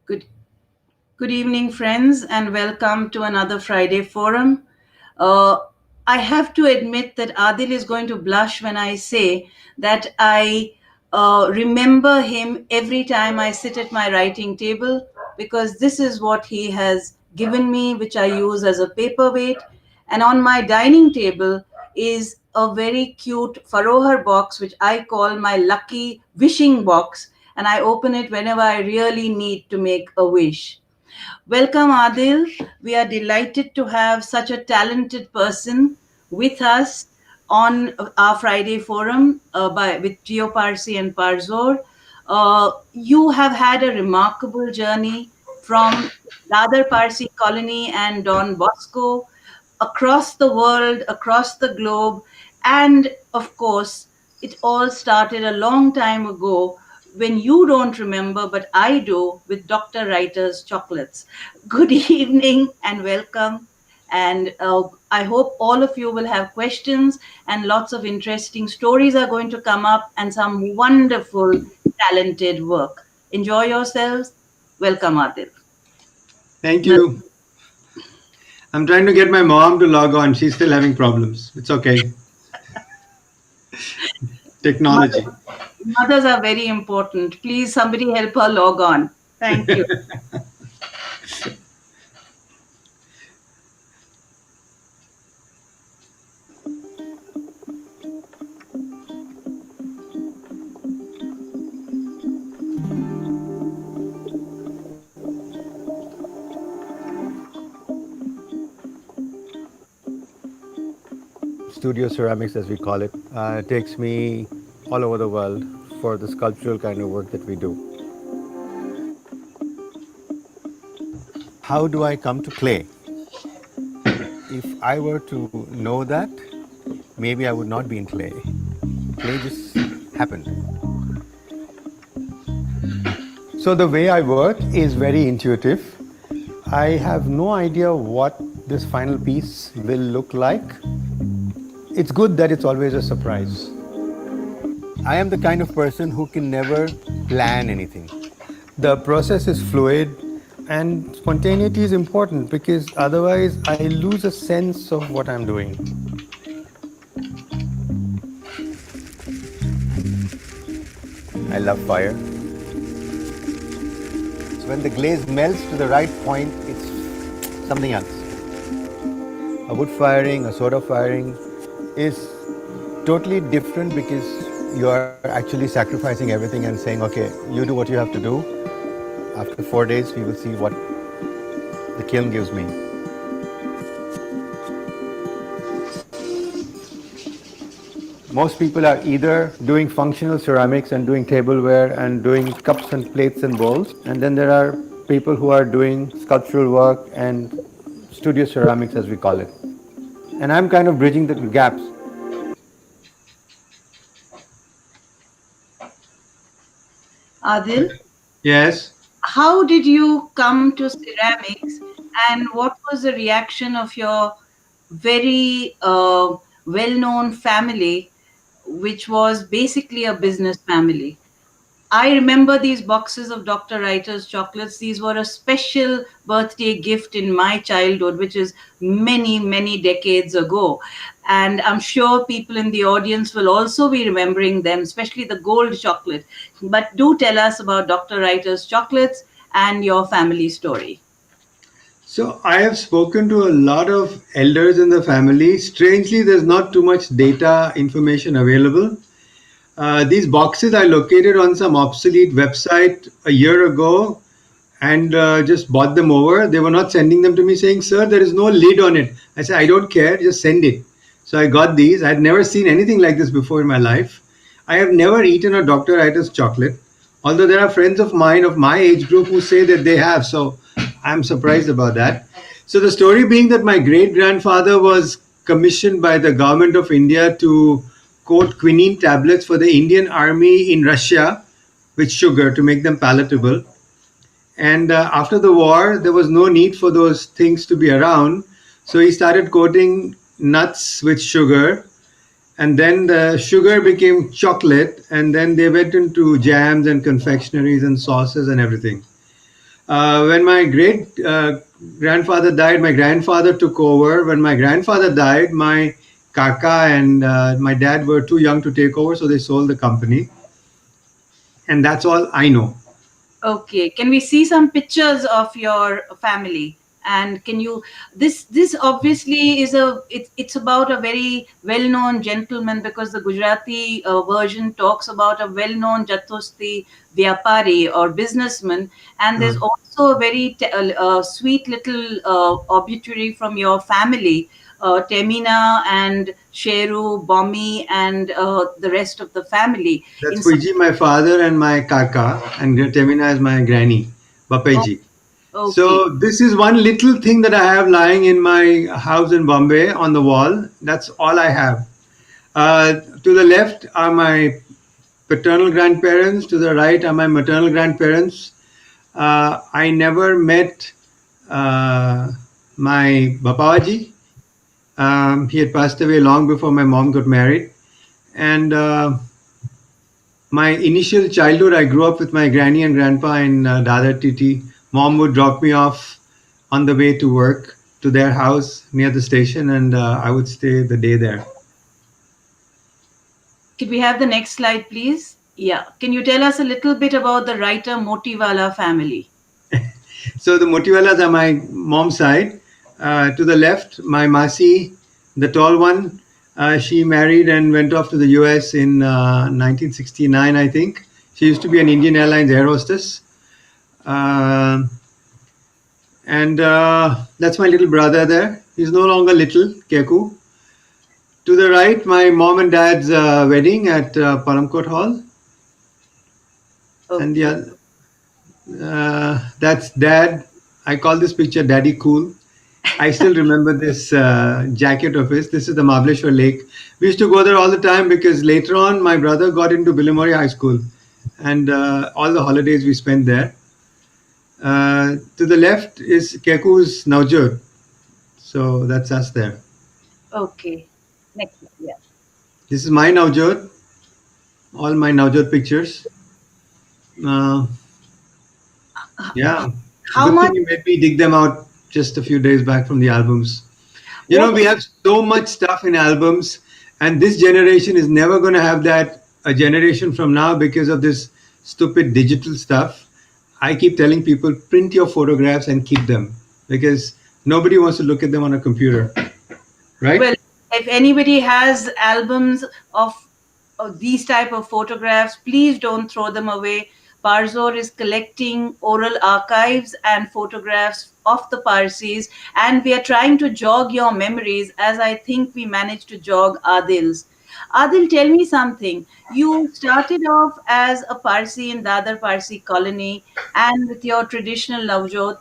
Good, good evening, friends, and welcome to another Friday forum. Uh, I have to admit that Adil is going to blush when I say that I remember him every time I sit at my writing table because this is what he has given me, which I use as a paperweight. And on my dining table is a very cute Farohar box, which I call my lucky wishing box. And I open it whenever I really need to make a wish. Welcome, Adil. We are delighted to have such a talented person with us on our Friday forum with Geo Parsi and Parzor. You have had a remarkable journey from Dadar Parsi colony and Don Bosco across the world, across the globe, and of course, it all started a long time ago when you don't remember, but I do, with Dr. Writer's chocolates. Good evening and welcome. And I hope all of you will have questions and lots of interesting stories are going to come up and some wonderful, talented work. Enjoy yourselves. Welcome, Adil. Thank you. I'm trying to get my mom to log on. She's still having problems. It's okay. Technology. Mothers are very important. Please, somebody help her log on. Thank you. Studio ceramics, as we call it, takes me all over the world for the sculptural kind of work that we do. How do I come to clay? If I were to know that, maybe I would not be in clay. Clay just happened. So the way I work is very intuitive. I have no idea what this final piece will look like. It's good that it's always a surprise. I am the kind of person who can never plan anything. The process is fluid and spontaneity is important because otherwise I lose a sense of what I'm doing. I love fire. So when the glaze melts to the right point, it's something else. A wood firing, a soda firing is totally different because you are actually sacrificing everything and saying, okay, you do what you have to do. After 4 days, we will see what the kiln gives me. Most people are either doing functional ceramics and doing tableware and doing cups and plates and bowls. And then there are people who are doing sculptural work and studio ceramics, as we call it. And I'm kind of bridging the gaps. Adil, Yes. how did you come to ceramics and what was the reaction of your very well known family, which was basically a business family? I remember these boxes of Dr. Writer's chocolates. These were a special birthday gift in my childhood, which is many, many decades ago. And I'm sure people in the audience will also be remembering them, especially the gold chocolate. But do tell us about Dr. Writer's chocolates and your family story. So I have spoken to a lot of elders in the family. Strangely, there's not too much data information available. These boxes I located on some obsolete website a year ago and just bought them over. They were not sending them to me saying, "Sir, there is no lid on it." I said, "I don't care, just send it." So I got these. I had never seen anything like this before in my life. I have never eaten a Dr. Writer's chocolate, although there are friends of mine of my age group who say that they have. So I'm surprised about that. So the story being that my great grandfather was commissioned by the government of India to coat quinine tablets for the Indian army in Russia with sugar to make them palatable. And after the war, there was no need for those things to be around. So he started coating nuts with sugar. And then the sugar became chocolate. And then they went into jams and confectionaries and sauces and everything. When my great grandfather died, my grandfather took over. When my grandfather died, my kaka and my dad were too young to take over, so they sold the company. And that's all I know. Okay, can we see some pictures of your family? And can you this obviously is it's about a very well-known gentleman, because the Gujarati version talks about a well-known Jatosti Vyapari or businessman, and Uh, there's also a very sweet little obituary from your family, Temina and Sheru, Bommy, and the rest of the family. that's In some, Fuji, my father, and my kaka, and Temina is my granny, oh, Bapeji. okay. So this is one little thing that I have lying in my house in Bombay on the wall. That's all I have. To the left are my paternal grandparents. To the right are my maternal grandparents. I never met uh, my Babaji. He had passed away long before my mom got married. And my initial childhood, I grew up with my granny and grandpa in Dadar Titi. Mom would drop me off on the way to work to their house near the station, and I would stay the day there. Could we have the next slide, please? Yeah. Can you tell us a little bit about the writer Motiwala family? So the Motiwalas are my mom's side. To the left, my Masi, the tall one, she married and went off to the US in 1969, I think. She used to be an Indian Airlines air hostess. Uh, and that's my little brother there. He's no longer little, Keku. To the right, my mom and dad's wedding at Paramkot Hall. And Okay. yeah, that's dad. I call this picture Daddy Cool. I still remember this jacket of his. This is the Mahabaleshwar Lake. We used to go there all the time because later on my brother got into Billimori High School, and all the holidays we spent there. To the left is Keku's Naujot. So that's us there. Okay. Next. Yeah. This is my Naujot, all my Naujot pictures. Uh, yeah, How good thing much? you made me dig them out just a few days back from the albums. You know, What? we have so much stuff in albums, and this generation is never going to have that a generation from now because of this stupid digital stuff. I keep telling people print your photographs and keep them because nobody wants to look at them on a computer, right? Well, if anybody has albums of these type of photographs, please don't throw them away. Parzor is collecting oral archives and photographs of the Parsis, and we are trying to jog your memories, as I think we managed to jog Adil's. Adil, tell me something. You started off as a Parsi in Dadar Parsi colony, and with your traditional Navjot,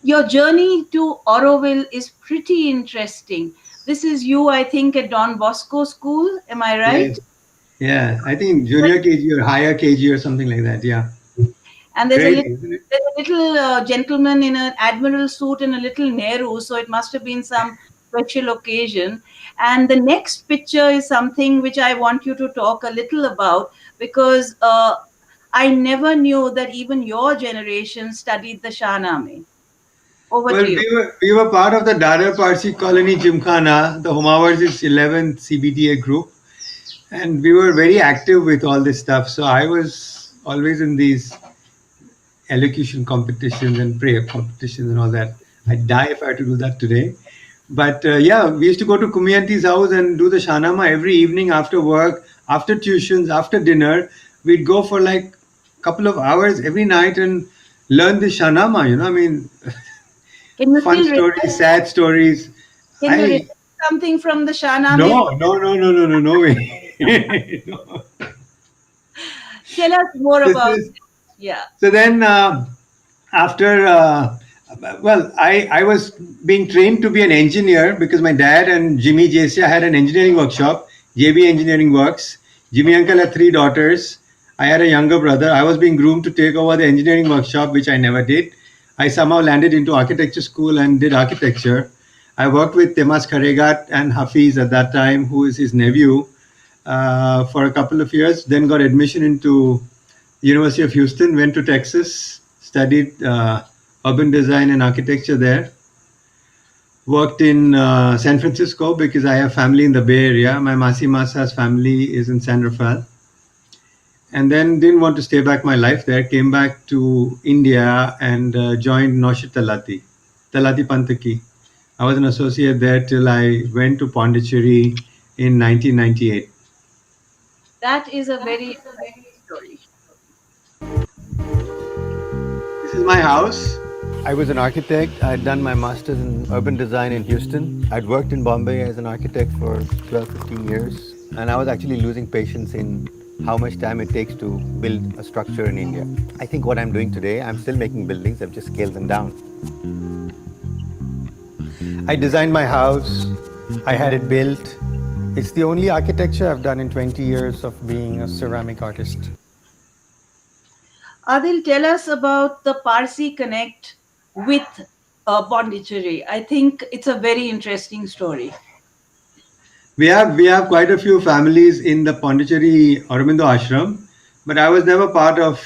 your journey to Auroville is pretty interesting. This is you, I think, at Don Bosco School. Am I right? Yes. Yeah, I think junior KG or higher KG or something like that. Yeah, And crazy, isn't it? there's a little gentleman in an admiral suit and a little Nehru, so it must have been some special occasion. And the next picture is something which I want you to talk a little about, because I never knew that even your generation studied the Shahnameh. Over Well, to you. we were part of the Dadar Parsi Colony Gymkhana, the Humawar's 11th CBTA group, and we were very active with all this stuff. So I was always in these elocution competitions and prayer competitions and all that. I'd die if I had to do that today. But yeah, we used to go to Kumiyanti's house and do the Shanama every evening after work, after tuitions, after dinner. We'd go for like a couple of hours every night and learn the Shanama. I mean, Can you fun still stories, recite, sad stories. can you I recite something from the Shahnameh? no, no, no, no, no, no, no way. No. Tell us more This about is it. Yeah. so then after well, I was being trained to be an engineer because my dad and Jimmy Jasia had an engineering workshop, JB Engineering Works. Jimmy uncle had three daughters. I had a younger brother. I was being groomed to take over the engineering workshop, which I never did. I somehow landed into architecture school and did architecture. I worked with Temas Kharegat and Hafiz at that time, who is his nephew, for a couple of years. Then got admission into University of Houston. Went to Texas, studied urban design and architecture there. Worked in San Francisco because I have family in the Bay Area. My Masi Masa's family is in San Rafael. And then didn't want to stay back my life there. Came back to India and joined Noshit Talati, Talati Pantaki. I was an associate there till I went to Pondicherry in 1998. That is a very story. This is my house. I was an architect. I'd done my master's in urban design in Houston. I'd worked in Bombay as an architect for 12, 15 years. And I was actually losing patience in how much time it takes to build a structure in India. I think what I'm doing today, I'm still making buildings, I've just scaled them down. I designed my house, I had it built. It's the only architecture I've done in 20 years of being a ceramic artist. Adil, tell us about the Parsi Connect with Pondicherry. I think it's a very interesting story. We have quite a few families in the Pondicherry Aurobindo Ashram, but I was never part of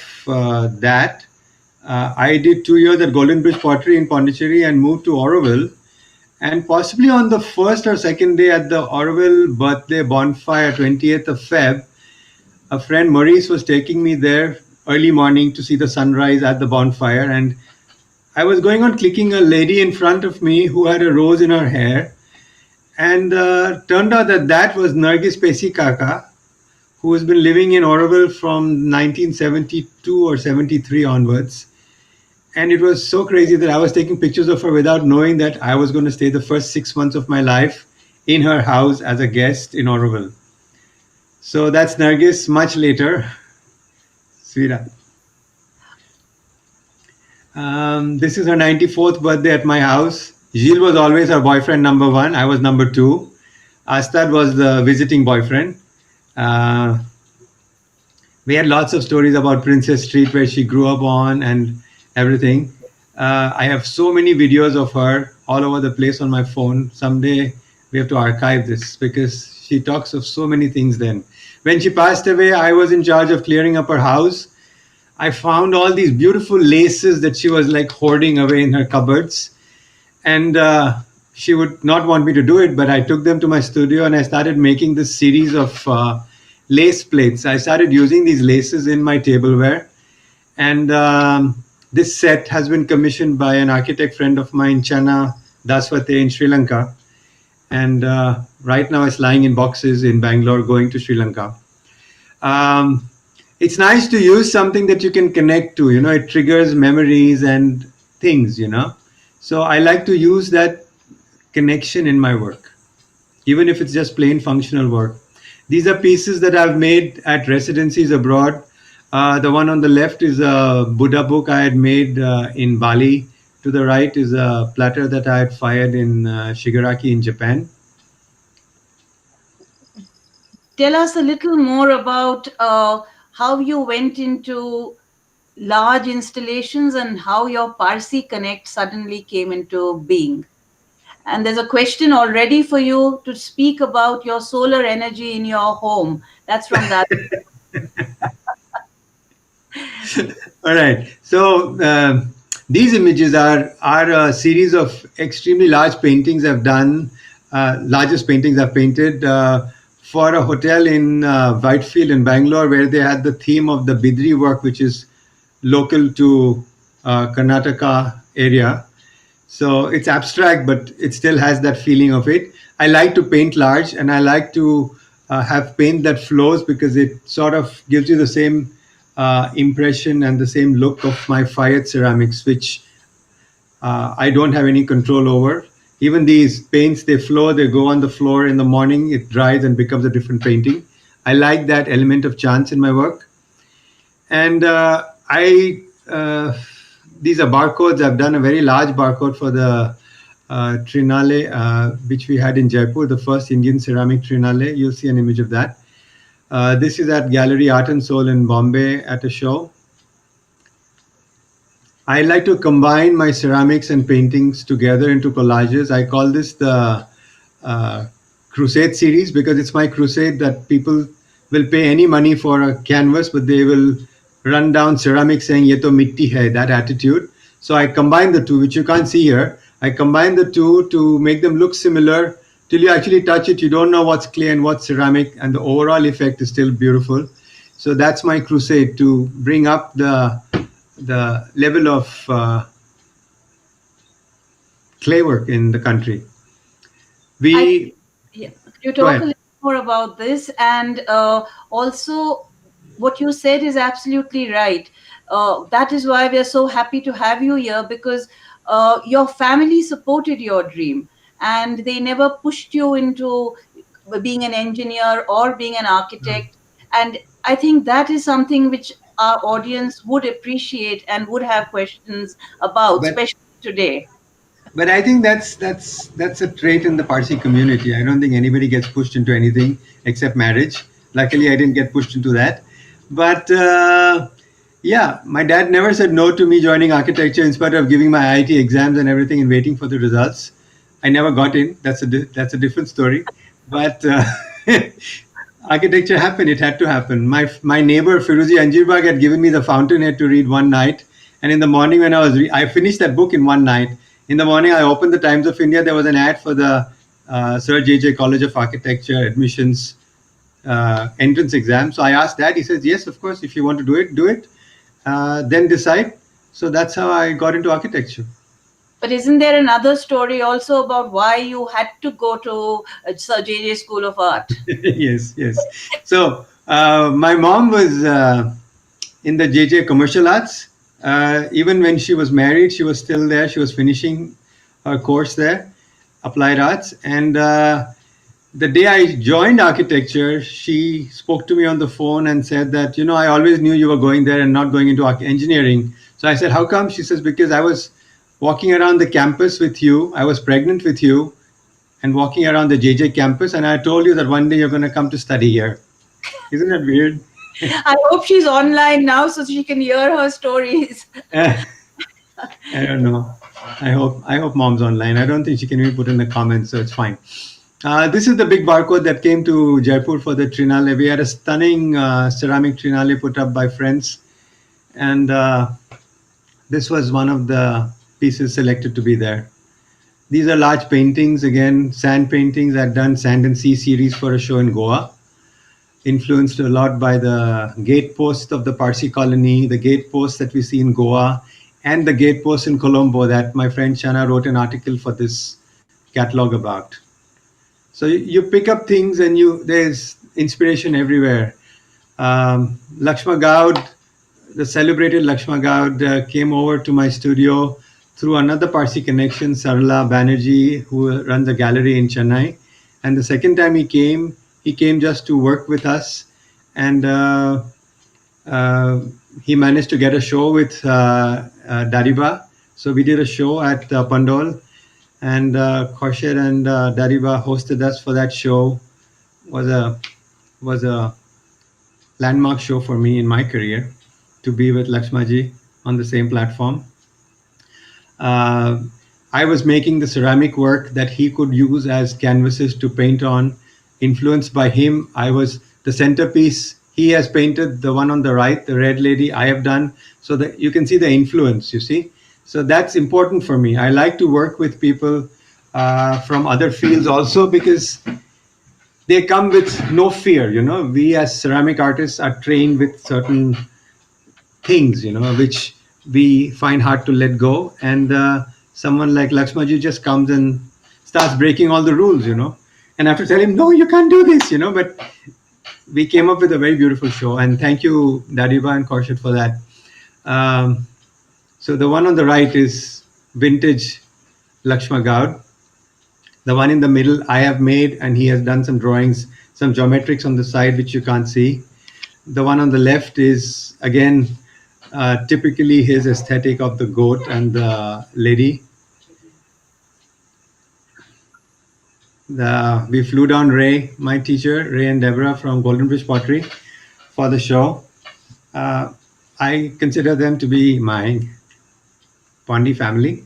that. I did 2 years at Golden Bridge Pottery in Pondicherry and moved to Auroville. And possibly on the first or second day at the Auroville birthday bonfire, 20th of Feb, a friend Maurice was taking me there early morning to see the sunrise at the bonfire. And I was going on clicking a lady in front of me who had a rose in her hair. And turned out that that was Nargis Pesi Kaka, who has been living in Auroville from 1972 or 73 onwards. And it was so crazy that I was taking pictures of her without knowing that I was going to stay the first 6 months of my life in her house as a guest in Auroville. So that's Nargis much later. Sweetheart. This is her 94th birthday at my house. Gilles was always her boyfriend number one. I was number two. Astad was the visiting boyfriend. Uh, we had lots of stories about Princess Street where she grew up on and everything. I have so many videos of her all over the place on my phone. Someday we have to archive this because she talks of so many things then. When she passed away, I was in charge of clearing up her house. I found all these beautiful laces that she was like hoarding away in her cupboards. And she would not want me to do it, but I took them to my studio and I started making this series of lace plates. I started using these laces in my tableware. And this set has been commissioned by an architect friend of mine, Chana Daswate in Sri Lanka. And right now it's lying in boxes in Bangalore going to Sri Lanka. It's nice to use something that you can connect to, it triggers memories and things. So I like to use that connection in my work, even if it's just plain functional work. These are pieces that I've made at residencies abroad. The one on the left is a Buddha book I had made in Bali. To the right is a platter that I had fired in Shigaraki in Japan. Tell us a little more about how you went into large installations and how your Parsi Connect suddenly came into being. And there's a question already for you to speak about your solar energy in your home. That's from that. All right. So these images are a series of extremely large paintings I've done, largest paintings I've painted for a hotel in Whitefield in Bangalore, where they had the theme of the Bidri work, which is local to Karnataka area. So it's abstract, but it still has that feeling of it. I like to paint large, and I like to have paint that flows because it sort of gives you the same impression and the same look of my fired ceramics, which I don't have any control over. Even these paints, they flow, they go on the floor in the morning, it dries and becomes a different painting. I like that element of chance in my work. And these are barcodes. I've done a very large barcode for the Trinale, which we had in Jaipur, the first Indian ceramic Trinale. You'll see an image of that. This is at Gallery Art and Soul in Bombay at a show. I like to combine my ceramics and paintings together into collages. I call this the Crusade series because it's my crusade that people will pay any money for a canvas, but they will rundown ceramic saying ye to mitti hai, that attitude. So I combine the two, which you can't see here. I combine the two to make them look similar. Till you actually touch it, you don't know what's clay and what's ceramic, and the overall effect is still beautiful. So that's my crusade, to bring up the level of clay work in the country. I We Yeah. Could you Go talk a ahead. little more about this? And also, what you said is absolutely right. That is why we are so happy to have you here, because your family supported your dream and they never pushed you into being an engineer or being an architect. And I think that is something which our audience would appreciate and would have questions about, But especially today. I think that's a trait in the Parsi community. I don't think anybody gets pushed into anything except marriage. Luckily, I didn't get pushed into that. But yeah, my dad never said no to me joining architecture, in spite of giving my IIT exams and everything and waiting for the results. I never got in. That's a different story. But architecture happened. It had to happen. My neighbor Firuzi Anjirbag had given me the Fountainhead to read one night, and in the morning when I finished that book in one night. In the morning, I opened the Times of India. There was an ad for the Sir J. College of Architecture admissions entrance exam. So I asked Dad. He says, "Yes, of course. If you want to do it, do it. Then decide." So that's how I got into architecture. But isn't there another story also about why you had to go to Sir J.J. School of Art? Yes, yes. So my mom was in the JJ Commercial Arts. Even when she was married, she was still there. She was finishing her course there, Applied Arts. And the day I joined architecture, she spoke to me on the phone and said that, I always knew you were going there and not going into engineering. So I said, how come? She says, because I was walking around the campus with you. I was pregnant with you and walking around the JJ campus. And I told you that one day you're going to come to study here. Isn't that weird? I hope she's online now so she can hear her stories. I don't know. I hope mom's online. I don't think she can even put in the comments, so it's fine. This is the big barcode that came to Jaipur for the Trinale. We had a stunning ceramic Trinale put up by friends, and this was one of the pieces selected to be there. These are large paintings, again, sand paintings. I'd done Sand and Sea series for a show in Goa, influenced a lot by the gatepost of the Parsi colony, the gatepost that we see in Goa, and the gatepost in Colombo that my friend Shana wrote an article for this catalog about. So you pick up things and there's inspiration everywhere. Lakshma Gaud, the celebrated Lakshma Gaud, came over to my studio through another Parsi connection, Sarla Banerjee, who runs a gallery in Chennai. And the second time he came just to work with us, and uh, he managed to get a show with Dariba. So we did a show at Pandol, and Khosher and Dariba hosted us for that show. Was a was a landmark show for me in my career, to be with Lakshmaji on the same platform. Uh, I was making the ceramic work that he could use as canvases to paint on. Influenced by him, I was the centerpiece. He has painted the one on the right, the red lady. I have done, so that you can see the influence. You see, so that's important for me. I like to work with people from other fields also, because they come with no fear. We as ceramic artists are trained with certain things, which we find hard to let go. And someone like Lakshmaji just comes and starts breaking all the rules. And I have to tell him, no, you can't do this. But we came up with a very beautiful show. And thank you, Dariba and Kaushik, for that. Um, so the one on the right is vintage Lakshma Gaud. The one in the middle I have made, and he has done some drawings, some geometrics on the side, which you can't see. The one on the left is, again, typically his aesthetic of the goat and the lady. We flew down Ray, my teacher, Ray and Deborah from Golden Bridge Pottery, for the show. Uh, I consider them to be my Pondi family.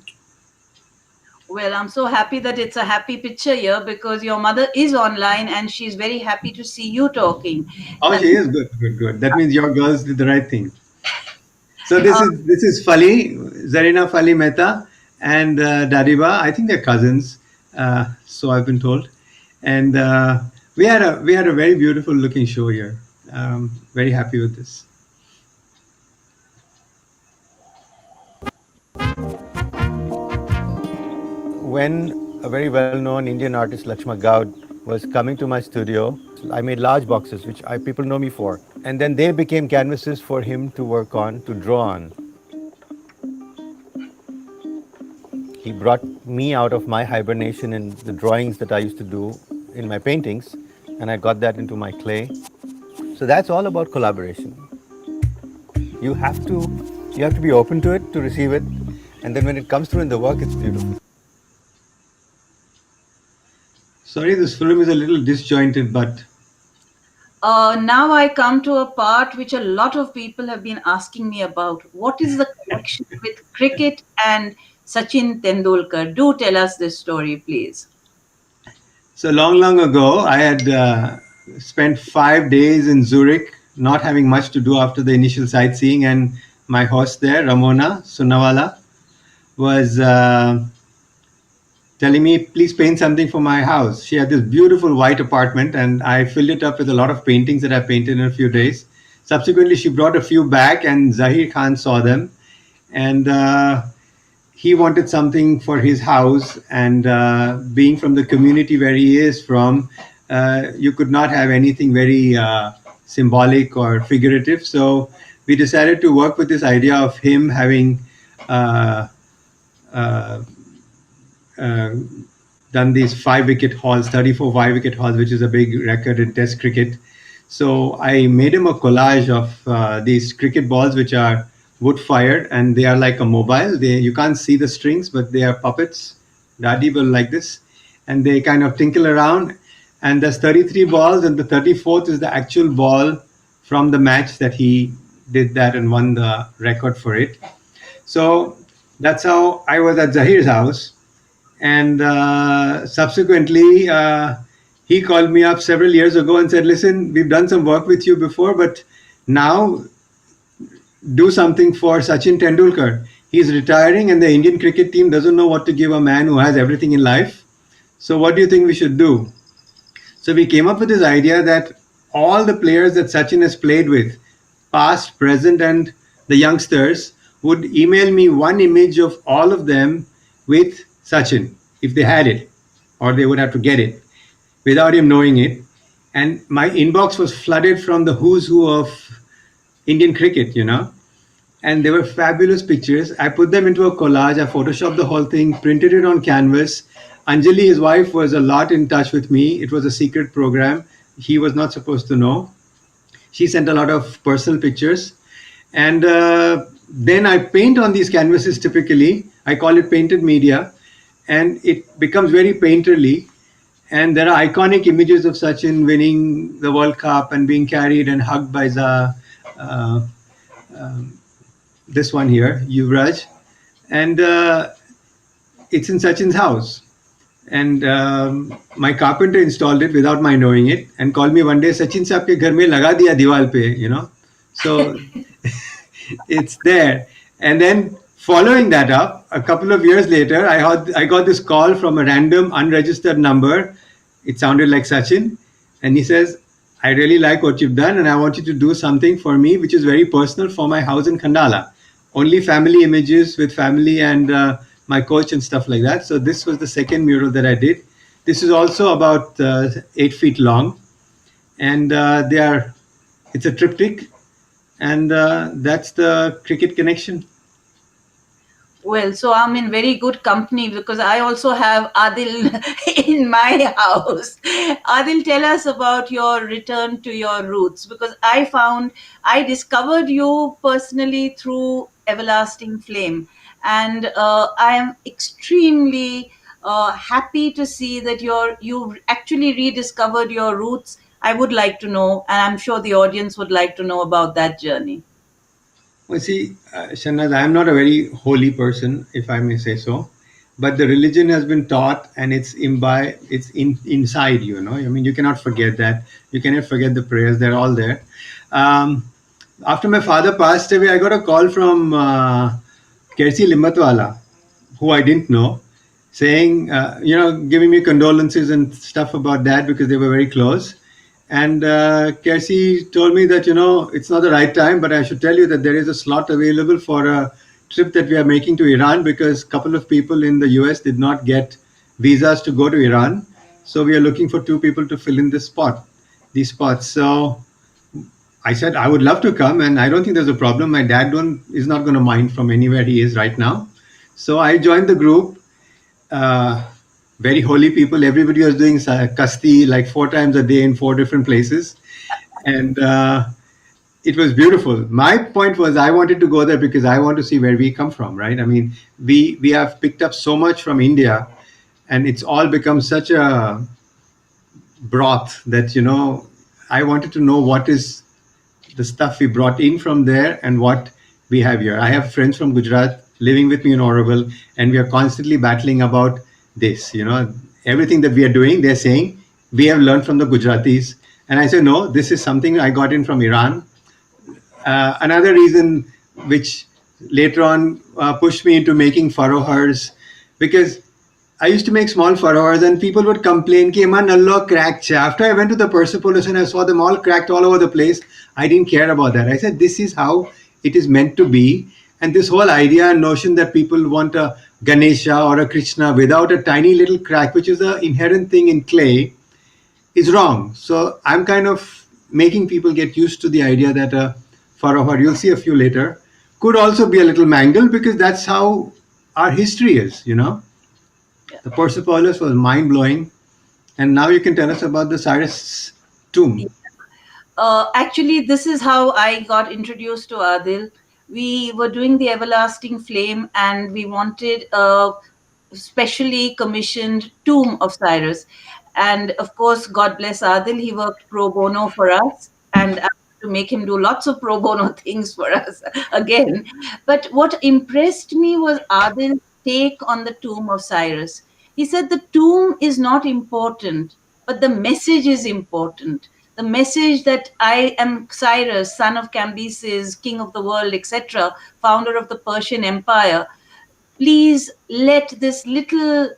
Well, I'm so happy that it's a happy picture here because your mother is online and she's very happy to see you talking. Oh, And she is good, good, good. That means your girls did the right thing. So this is Fali, Zarina Fali Mehta, and Dadiba. I think they're cousins, so I've been told. And we had a very beautiful looking show here. Very happy with this. When a very well-known Indian artist, Lakshma Gaud, was coming to my studio, I made large boxes, which people know me for. And then they became canvases for him to work on, to draw on. He brought me out of my hibernation in the drawings that I used to do in my paintings, and I got that into my clay. So that's all about collaboration. You have to you have to be open to it to receive it, and then when it comes through in the work, it's beautiful. Sorry, this film is a little disjointed, but Now I come to a part which a lot of people have been asking me about. What is the connection with cricket and Sachin Tendulkar? Do tell us this story, please. so long, long ago, I had spent 5 days in Zurich, not having much to do after the initial sightseeing, and my host there, Ramona Sunawala, was telling me, please paint something for my house. She had this beautiful white apartment, and I filled it up with a lot of paintings that I painted in a few days. Subsequently, she brought a few back, and Zahir Khan saw them, and he wanted something for his house. And being from the community where he is from, you could not have anything very symbolic or figurative. So we decided to work with this idea of him having uh, uh, uh, done these 5 wicket hauls, 34 5 wicket hauls, which is a big record in Test cricket. So I made him a collage of these cricket balls, which are wood fired, and they are like a mobile. You can't see the strings, but they are puppets. Daddy will like this, and they kind of tinkle around. And there's 33 balls, and the 34th is the actual ball from the match that he did that and won the record for it. So that's how I was at Zahir's house, and subsequently, he called me up several years ago and said, listen, we've done some work with you before, but now do something for Sachin Tendulkar. He's retiring, and the Indian cricket team doesn't know what to give a man who has everything in life. So, what do you think we should do? So, we came up with this idea that all the players that Sachin has played with, past, present, and the youngsters, would email me one image of all of them with Sachin, if they had it, or they would have to get it without him knowing it. And my inbox was flooded from the who's who of Indian cricket. And they were fabulous pictures. I put them into a collage. I photoshopped the whole thing, printed it on canvas. Anjali, his wife, was a lot in touch with me. It was a secret program. He was not supposed to know. She sent a lot of personal pictures. And then I paint on these canvases typically. I call it painted media. And it becomes very painterly. And there are iconic images of Sachin winning the World Cup and being carried and hugged by uh, this one here, Yuvraj. And it's in Sachin's house. And my carpenter installed it without my knowing it and called me one day, Sachin साहब के घर में लगा दिया दीवार पे. So it's there. And then following that up, a couple of years later, I got this call from a random unregistered number. It sounded like Sachin. And he says, I really like what you've done, and I want you to do something for me which is very personal for my house in Khandala. Only family images with family and my coach and stuff like that. So this was the second mural that I did. This is also about 8 feet long, and it's a triptych, and that's the cricket connection. Well, so I'm in very good company because I also have Adil in my house. Adil, tell us about your return to your roots, because I discovered you personally through Everlasting Flame. And I am extremely happy to see that you've actually rediscovered your roots. I would like to know, and I'm sure the audience would like to know about that journey. Well, see, Shanaz, I am not a very holy person, if I may say so, but the religion has been taught, and it's inside you. I mean, you cannot forget that. You cannot forget the prayers; they're all there. Um, After my father passed away, I got a call from Kersi Limbatwala, who I didn't know, saying, giving me condolences and stuff about that because they were very close. And Kersi told me that, it's not the right time, but I should tell you that there is a slot available for a trip that we are making to Iran because a couple of people in the US did not get visas to go to Iran. So we are looking for two people to fill in these spots. So I said I would love to come, and I don't think there's a problem. My dad don't is not going to mind from anywhere he is right now. So I joined the group. Uh, Very holy people. Everybody was doing kasti like 4 times a day in 4 different places, and it was beautiful. My point was I wanted to go there because I want to see where we come from. Right? I mean, we have picked up so much from India, and it's all become such a broth that I wanted to know what is the stuff we brought in from there and what we have here. I have friends from Gujarat living with me in Auroville, and we are constantly battling about this. Everything that we are doing, they're saying we have learned from the Gujaratis, and I say no. This is something I got in from Iran. Another reason which later on pushed me into making furrows because I used to make small furrows and people would complain कि "Man, Allah cracked cha." After I went to the Persepolis and I saw them all cracked all over the place, I didn't care about that. I said this is how it is meant to be, and this whole idea and notion that people want a Ganesha or a Krishna without a tiny little crack, which is an inherent thing in clay, is wrong. So I'm kind of making people get used to the idea that a Farahar, you'll see a few later, could also be a little mangled because that's how our history is. Yeah. The Persepolis was mind blowing. And now you can tell us about the Cyrus tomb. Actually, this is how I got introduced to Adil. We were doing the Everlasting Flame, and we wanted a specially commissioned tomb of Cyrus. And of course, God bless Adil, he worked pro bono for us, and I had to make him do lots of pro bono things for us again. But what impressed me was Adil's take on the tomb of Cyrus. He said the tomb is not important, but the message is important. The message that I am Cyrus, son of Cambyses, king of the world, etc., founder of the Persian Empire. Please let this little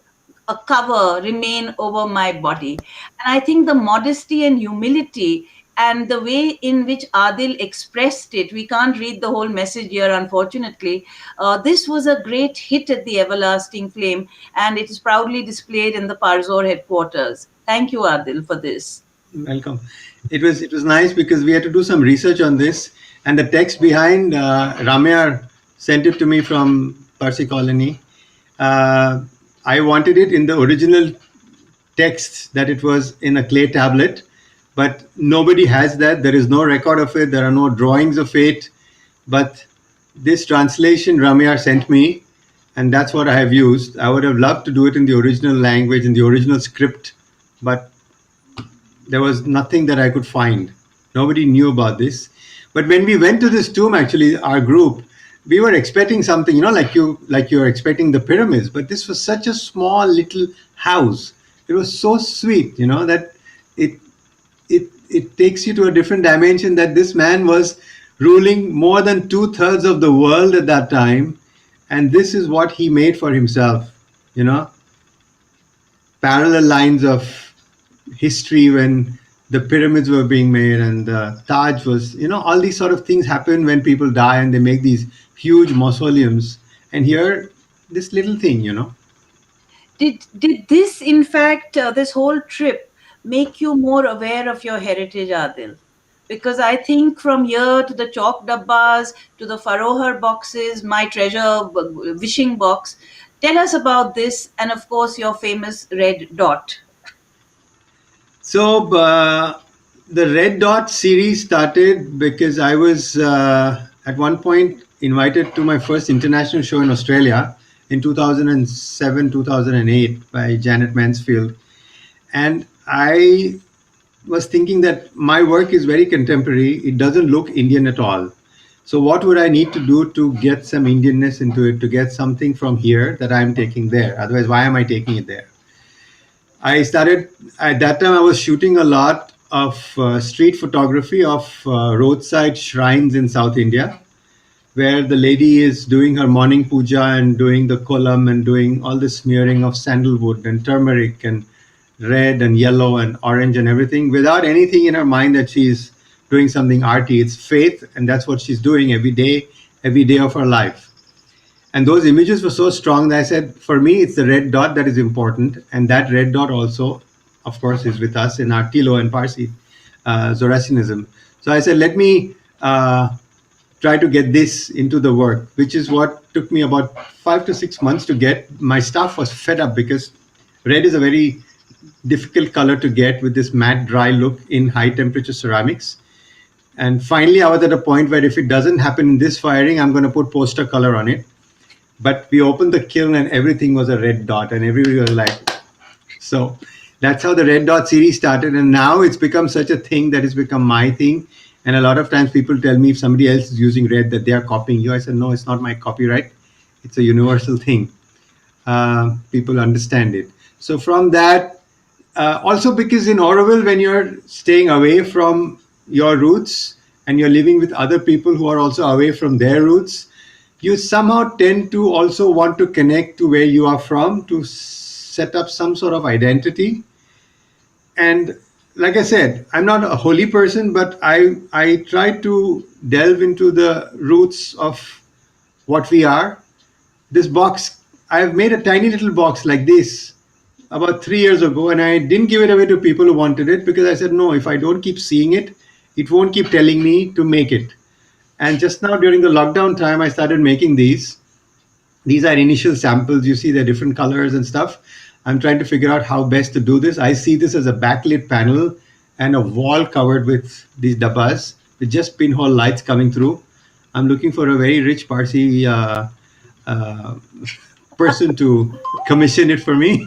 cover remain over my body. And I think the modesty and humility and the way in which Adil expressed it, we can't read the whole message here, unfortunately. This was a great hit at the Everlasting Flame, and it is proudly displayed in the Parzor headquarters. Thank you, Adil, for this. Welcome. It was nice because we had to do some research on this, and the text behind Ramya sent it to me from Parsi colony. Uh, I wanted it in the original text that it was in a clay tablet, but nobody has that. There is no record of it. There are no drawings of it. But this translation Ramya sent me, and that's what I have used. I would have loved to do it in the original language, in the original script, but there was nothing that I could find. Nobody knew about this. But when we went to this tomb, actually, our group, we were expecting something, like you're expecting the pyramids. But this was such a small little house. It was so sweet, that it it takes you to a different dimension. That this man was ruling more than 2/3 of the world at that time, and this is what he made for himself. You know, parallel lines of history when the pyramids were being made and the Taj was, all these sort of things happen when people die and they make these huge mausoleums. And here, this little thing. Did this, in fact, this whole trip make you more aware of your heritage, Adil? Because I think from here to the chalk dabbas to the Farohar boxes, my treasure wishing box, tell us about this, and of course your famous red dot. So the Red Dot series started because I was at one point invited to my first international show in Australia in 2007, 2008 by Janet Mansfield. And I was thinking that my work is very contemporary. It doesn't look Indian at all. So what would I need to do to get some Indianness into it, to get something from here that I'm taking there? Otherwise, why am I taking it there? I started at that time. I was shooting a lot of street photography of roadside shrines in South India, where the lady is doing her morning puja and doing the kolam and doing all the smearing of sandalwood and turmeric and red and yellow and orange and everything without anything in her mind that she's doing something arty. It's faith, and that's what she's doing every day of her life. And those images were so strong that I said, for me, it's the red dot that is important. And that red dot also, of course, is with us in our Tilo and Parsi Zoroastrianism. So I said, let me try to get this into the work, which is what took me about 5 to 6 months to get. My staff was fed up because red is a very difficult color to get with this matte, dry look in high temperature ceramics. And finally, I was at a point where if it doesn't happen in this firing, I'm going to put poster color on it. But we opened the kiln and everything was a red dot, and everybody was like, so that's how the red dot series started. And now it's become such a thing that it's become my thing. And a lot of times people tell me if somebody else is using red that they are copying you. I said, no, it's not my copyright. It's a universal thing. People understand it. So from that, also because in Auroville, when you're staying away from your roots and you're living with other people who are also away from their roots, you somehow tend to also want to connect to where you are from to set up some sort of identity. And like I said, I'm not a holy person, but I try to delve into the roots of what we are. This box, I've made a tiny little box like this about 3 years ago, and I didn't give it away to people who wanted it because I said, no, if I don't keep seeing it, it won't keep telling me to make it. And just now during the lockdown time, I started making these. These are initial samples. You see, they're different colors and stuff. I'm trying to figure out how best to do this. I see this as a backlit panel and a wall covered with these dabbas with just pinhole lights coming through. I'm looking for a very rich Parsi uh, person to commission it for me.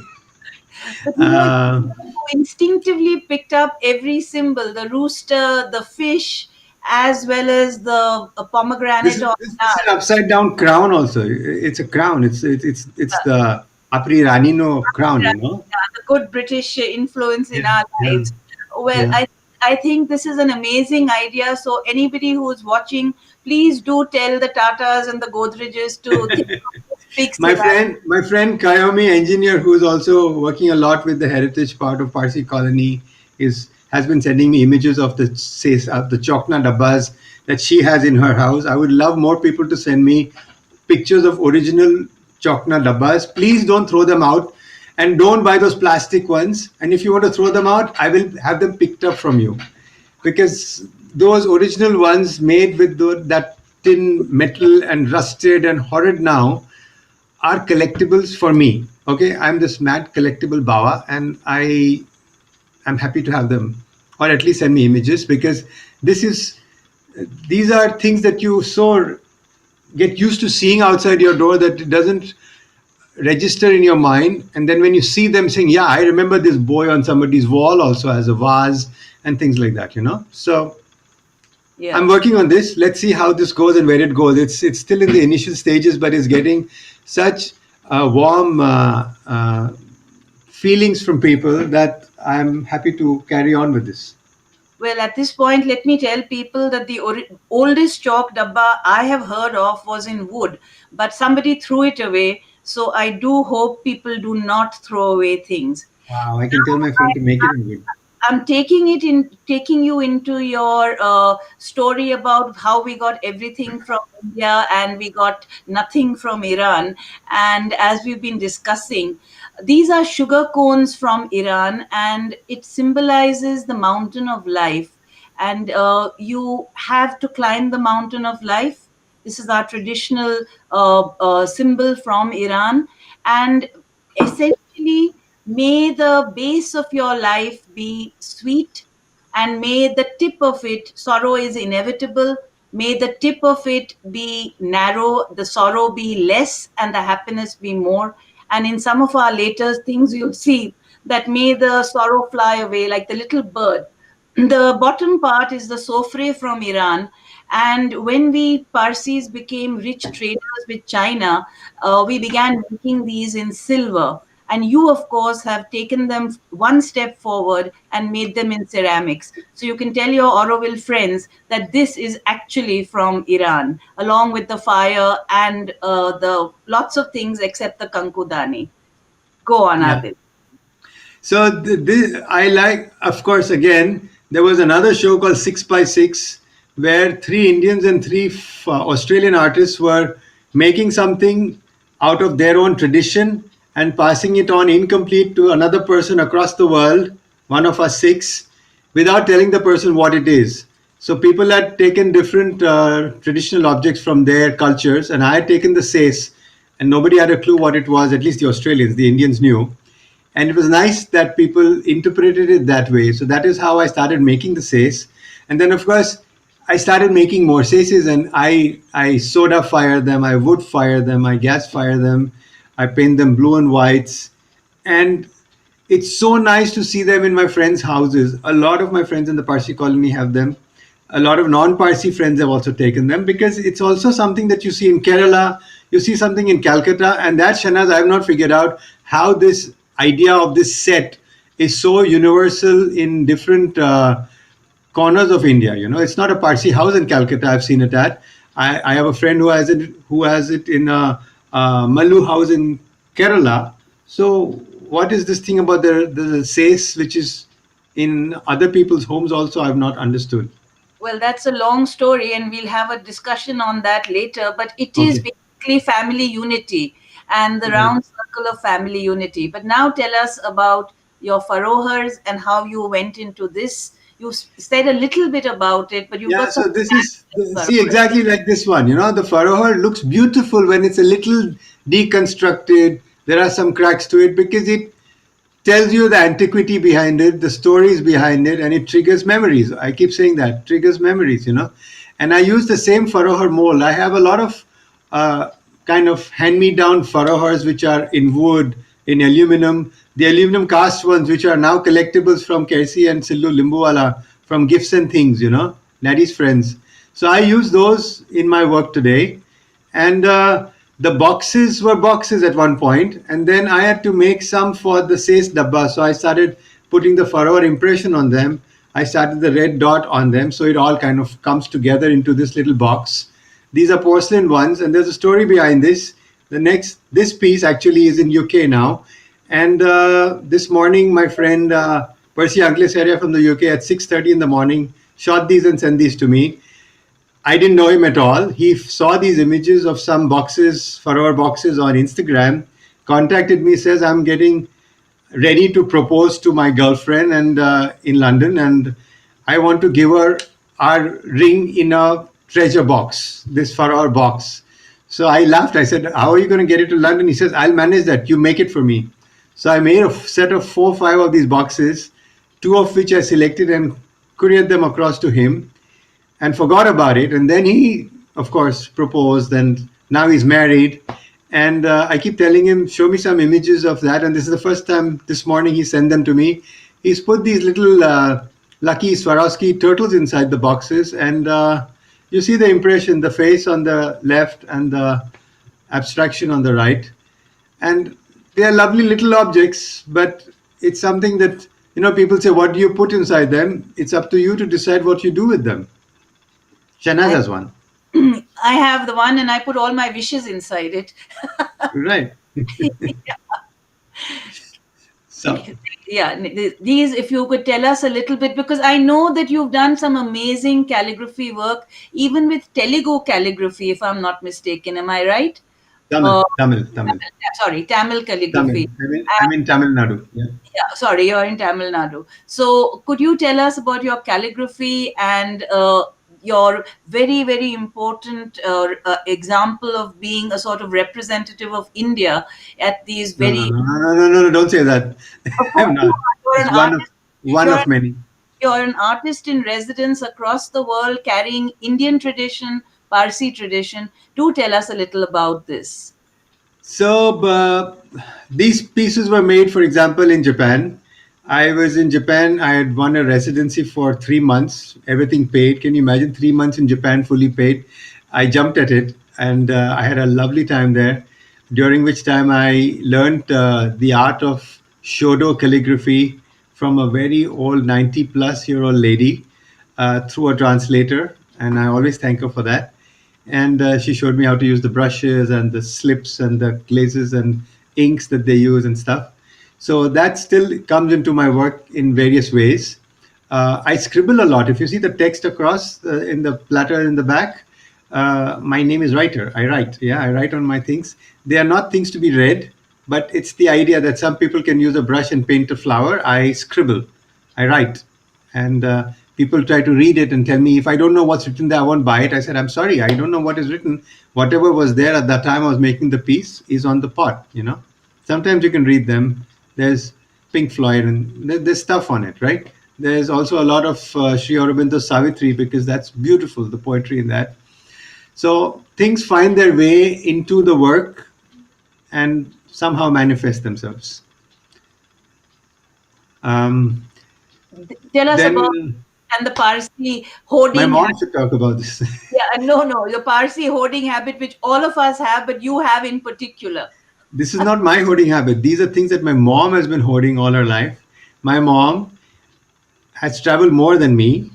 But Uh, you instinctively picked up every symbol, the rooster, the fish, as well as the this pomegranate is or this is nut. an upside down crown. Also, it's a crown. It's the Apri Ranino crown. You know. The good British influence in Yeah. our Yeah. lives. Well, Yeah. I think this is an amazing idea. So anybody who's watching, please do tell the Tatas and the Godreges to think of this big ceramic. My friend Kayomi, engineer, who's also working a lot with the heritage part of Parsi colony, is has been sending me images of the chokna dabbas that she has in her house. I would love more people to send me pictures of original chokna dabbas. Please don't throw them out, and don't buy those plastic ones. And if you want to throw them out, I will have them picked up from you, because those original ones made with that tin metal and rusted and horrid now are collectibles for me. Okay, I'm this mad collectible bawa, and I'm happy to have them, or at least send me images, because this is these are things that you so get used to seeing outside your door that it doesn't register in your mind, and then when you see them saying, yeah, I remember this boy on somebody's wall also has a vase and things like that, so I'm Yeah. working on this. Let's see how this goes and where it goes. It's still in the initial stages, but it's getting such warm feelings from people that I'm happy to carry on with this. Well, at this point, let me tell people that the oldest chalk dabba I have heard of was in wood, but somebody threw it away. So I do hope people do not throw away things. Wow, I can tell Now, my friend to make it in wood. I'm taking you into your story about how we got everything from India and we got nothing from Iran. And as we've been discussing, these are sugar cones from Iran, and it symbolizes the mountain of life. And you have to climb the mountain of life. This is our traditional symbol from Iran, and essentially, may the base of your life be sweet, and may the tip of it, sorrow is inevitable, may the tip of it be narrow, the sorrow be less, and the happiness be more. And in some of our later things, you'll see that may the sorrow fly away like the little bird. The bottom part is the sofre from Iran. And when we Parsis became rich traders with China, we began making these in silver. And you, of course, have taken them one step forward and made them in ceramics. So you can tell your Auroville friends that this is actually from Iran, along with the fire and the lots of things except the kankudani. Go on, Yeah. Adil. So I like, of course, again, there was another show called 6 by 6 where three Indians and three Australian artists were making something out of their own tradition and passing it on incomplete to another person across the world, one of us six, without telling the person what it is. So people had taken different traditional objects from their cultures, and I had taken the sais, and nobody had a clue what it was. At least the Australians, the Indians knew, and it was nice that people interpreted it that way. So that is how I started making the says. And then of course I started making more saces, and I soda fire them, I wood fire them, I gas fire them, I paint them blue and whites. And it's so nice to see them in my friends' houses. A lot of my friends in the Parsi colony have them. A lot of non-Parsi friends have also taken them, because it's also something that you see in Kerala, you see something in Calcutta, and that, Shanaz, I have not figured out how this idea of this set is so universal in different corners of India. You know, it's not a Parsi house in Calcutta. I've seen it at. I have a friend who has it in a Mallu house in Kerala. So, what is this thing about the says which is in other people's homes also? I've not understood. Well, that's a long story, and we'll have a discussion on that later. But it is Okay. basically family unity and the Right. round circle of family unity. But now tell us about your Farohars and how you went into this. You said a little bit about it, but you've Yeah, got some so this is fantastic see Farohars. exactly like this one. You know, the Farohar looks beautiful when it's a little deconstructed. There are some cracks to it because it tells you the antiquity behind it, the stories behind it, and it triggers memories. I keep saying that triggers memories, you know. And I use the same Farohar mold. I have a lot of uh, kind of hand-me-down Farohars which are in wood, in aluminum. The aluminum cast ones, which are now collectibles from Kersi and Sillu Limbuwala, from Gifts and Things, you know, Laddie's friends. So I use those in my work today, and the boxes were boxes at one point, and then I had to make some for the Says Dabba. So I started putting the Faroer impression on them. I started the red dot on them, so it all kind of comes together into this little box. These are porcelain ones, and there's a story behind this. This piece actually is in UK now, and this morning my friend Percy Angleseria from the UK at 6:30 in the morning shot these and sent these to me. I didn't know him at all. He saw these images of some boxes, Faror boxes on Instagram, contacted me, says, I'm getting ready to propose to my girlfriend and in London, and I want to give her our ring in a treasure box, this Faror box. So I laughed. I said, how are you going to get it to London? He says, I'll manage that. You make it for me. So I made a set of 4 or 5 of these boxes, two of which I selected and couriered them across to him, and forgot about it. And then he, of course, proposed, and now he's married. And I keep telling him, show me some images of that. And this is the first time this morning he sent them to me. He's put these little lucky Swarovski turtles inside the boxes. And you see the impression, the face on the left and the abstraction on the right. And they are lovely little objects, but it's something that, you know, people say, what do you put inside them? It's up to you to decide what you do with them. Shanaz I, has one. I have the one, and I put all my wishes inside it. Right. So, Yeah, these, if you could tell us a little bit, because I know that you've done some amazing calligraphy work, even with Telugu calligraphy, if I'm not mistaken. Am I right? Tamil, Uh, Tamil, Tamil, sorry, Tamil Tamil. calligraphy. I'm in Tamil Nadu. Yeah. Yeah, sorry, you're in Tamil Nadu. So, could you tell us about your calligraphy and your very, very important example of being a sort of representative of India at these No, no, very. no, no, no, no, no, no. Don't say that. Of I'm course, you not. are. You're It's an artist. one You're of many. you're an artist in residence across the world, carrying Indian tradition, Parsi tradition. Do tell us a little about this. So these pieces were made, for example, in Japan. I was in Japan. I had won a residency for 3 months, everything paid. Can you imagine 3 months in Japan, fully paid? I jumped at it, and I had a lovely time there. during which time I learned the art of Shodo calligraphy from a very old 90 plus year old lady through a translator. And I always thank her for that. And she showed me how to use the brushes and the slips and the glazes and inks that they use and stuff. So that still comes into my work in various ways. I scribble a lot. If you see the text across in the platter in the back, my name is writer. I write. Yeah, I write on my things. They are not things to be read, but it's the idea that some people can use a brush and paint a flower. I scribble. I write, and people try to read it and tell me if I don't know what's written there, I won't buy it. I said, I'm sorry, I don't know what is written. Whatever was there at that time I was making the piece is on the pot. Sometimes you can read them. There's Pink Floyd and there's stuff on it, right? There's also a lot of Sri Aurobindo Savitri because that's beautiful, the poetry in that. So things find their way into the work and somehow manifest themselves. Um, Tell us about then and the Parsi my hoarding mom habit. should talk about this. Yeah, no, no, the Parsi hoarding habit, which all of us have, but you have in particular. This is not my hoarding habit. These are things that my mom has been hoarding all her life. My mom has traveled more than me,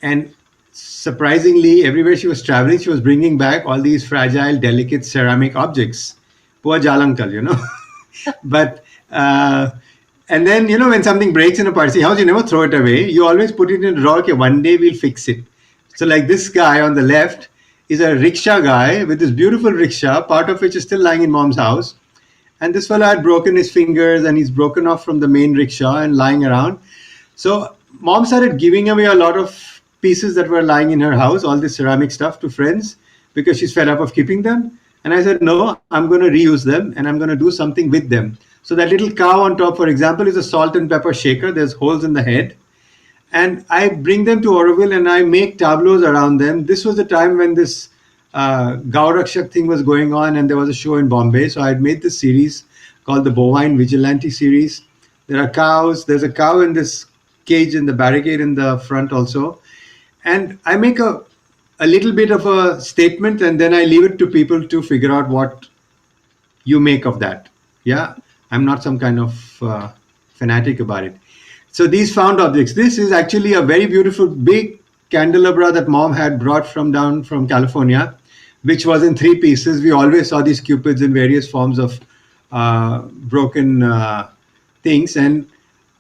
and surprisingly, everywhere she was traveling, she was bringing back all these fragile, delicate ceramic objects. Poor Jalankal. But and then when something breaks in a Parsi house, you never throw it away. You always put it in a drawer. Okay, one day we'll fix it. So like this guy on the left is a rickshaw guy with this beautiful rickshaw, part of which is still lying in mom's house. And this fellow had broken his fingers and he's broken off from the main rickshaw and lying around. So mom started giving away a lot of pieces that were lying in her house, all this ceramic stuff, to friends because she's fed up of keeping them. And I said, no, I'm going to reuse them and I'm going to do something with them. So that little cow on top, for example, is a salt and pepper shaker. There's holes in the head. And I bring them to Auroville and I make tableaus around them. This was the time when this Gaurakshak thing was going on and there was a show in Bombay. So I had made this series called the Bovine Vigilante series. There are cows. There's a cow in this cage in the barricade in the front also. And I make a little bit of a statement and then I leave it to people to figure out what you make of that. Yeah, I'm not some kind of fanatic about it. So these found objects. This is actually a very beautiful big candelabra that mom had brought from down from California, which was in three pieces. We always saw these cupids in various forms of broken things, and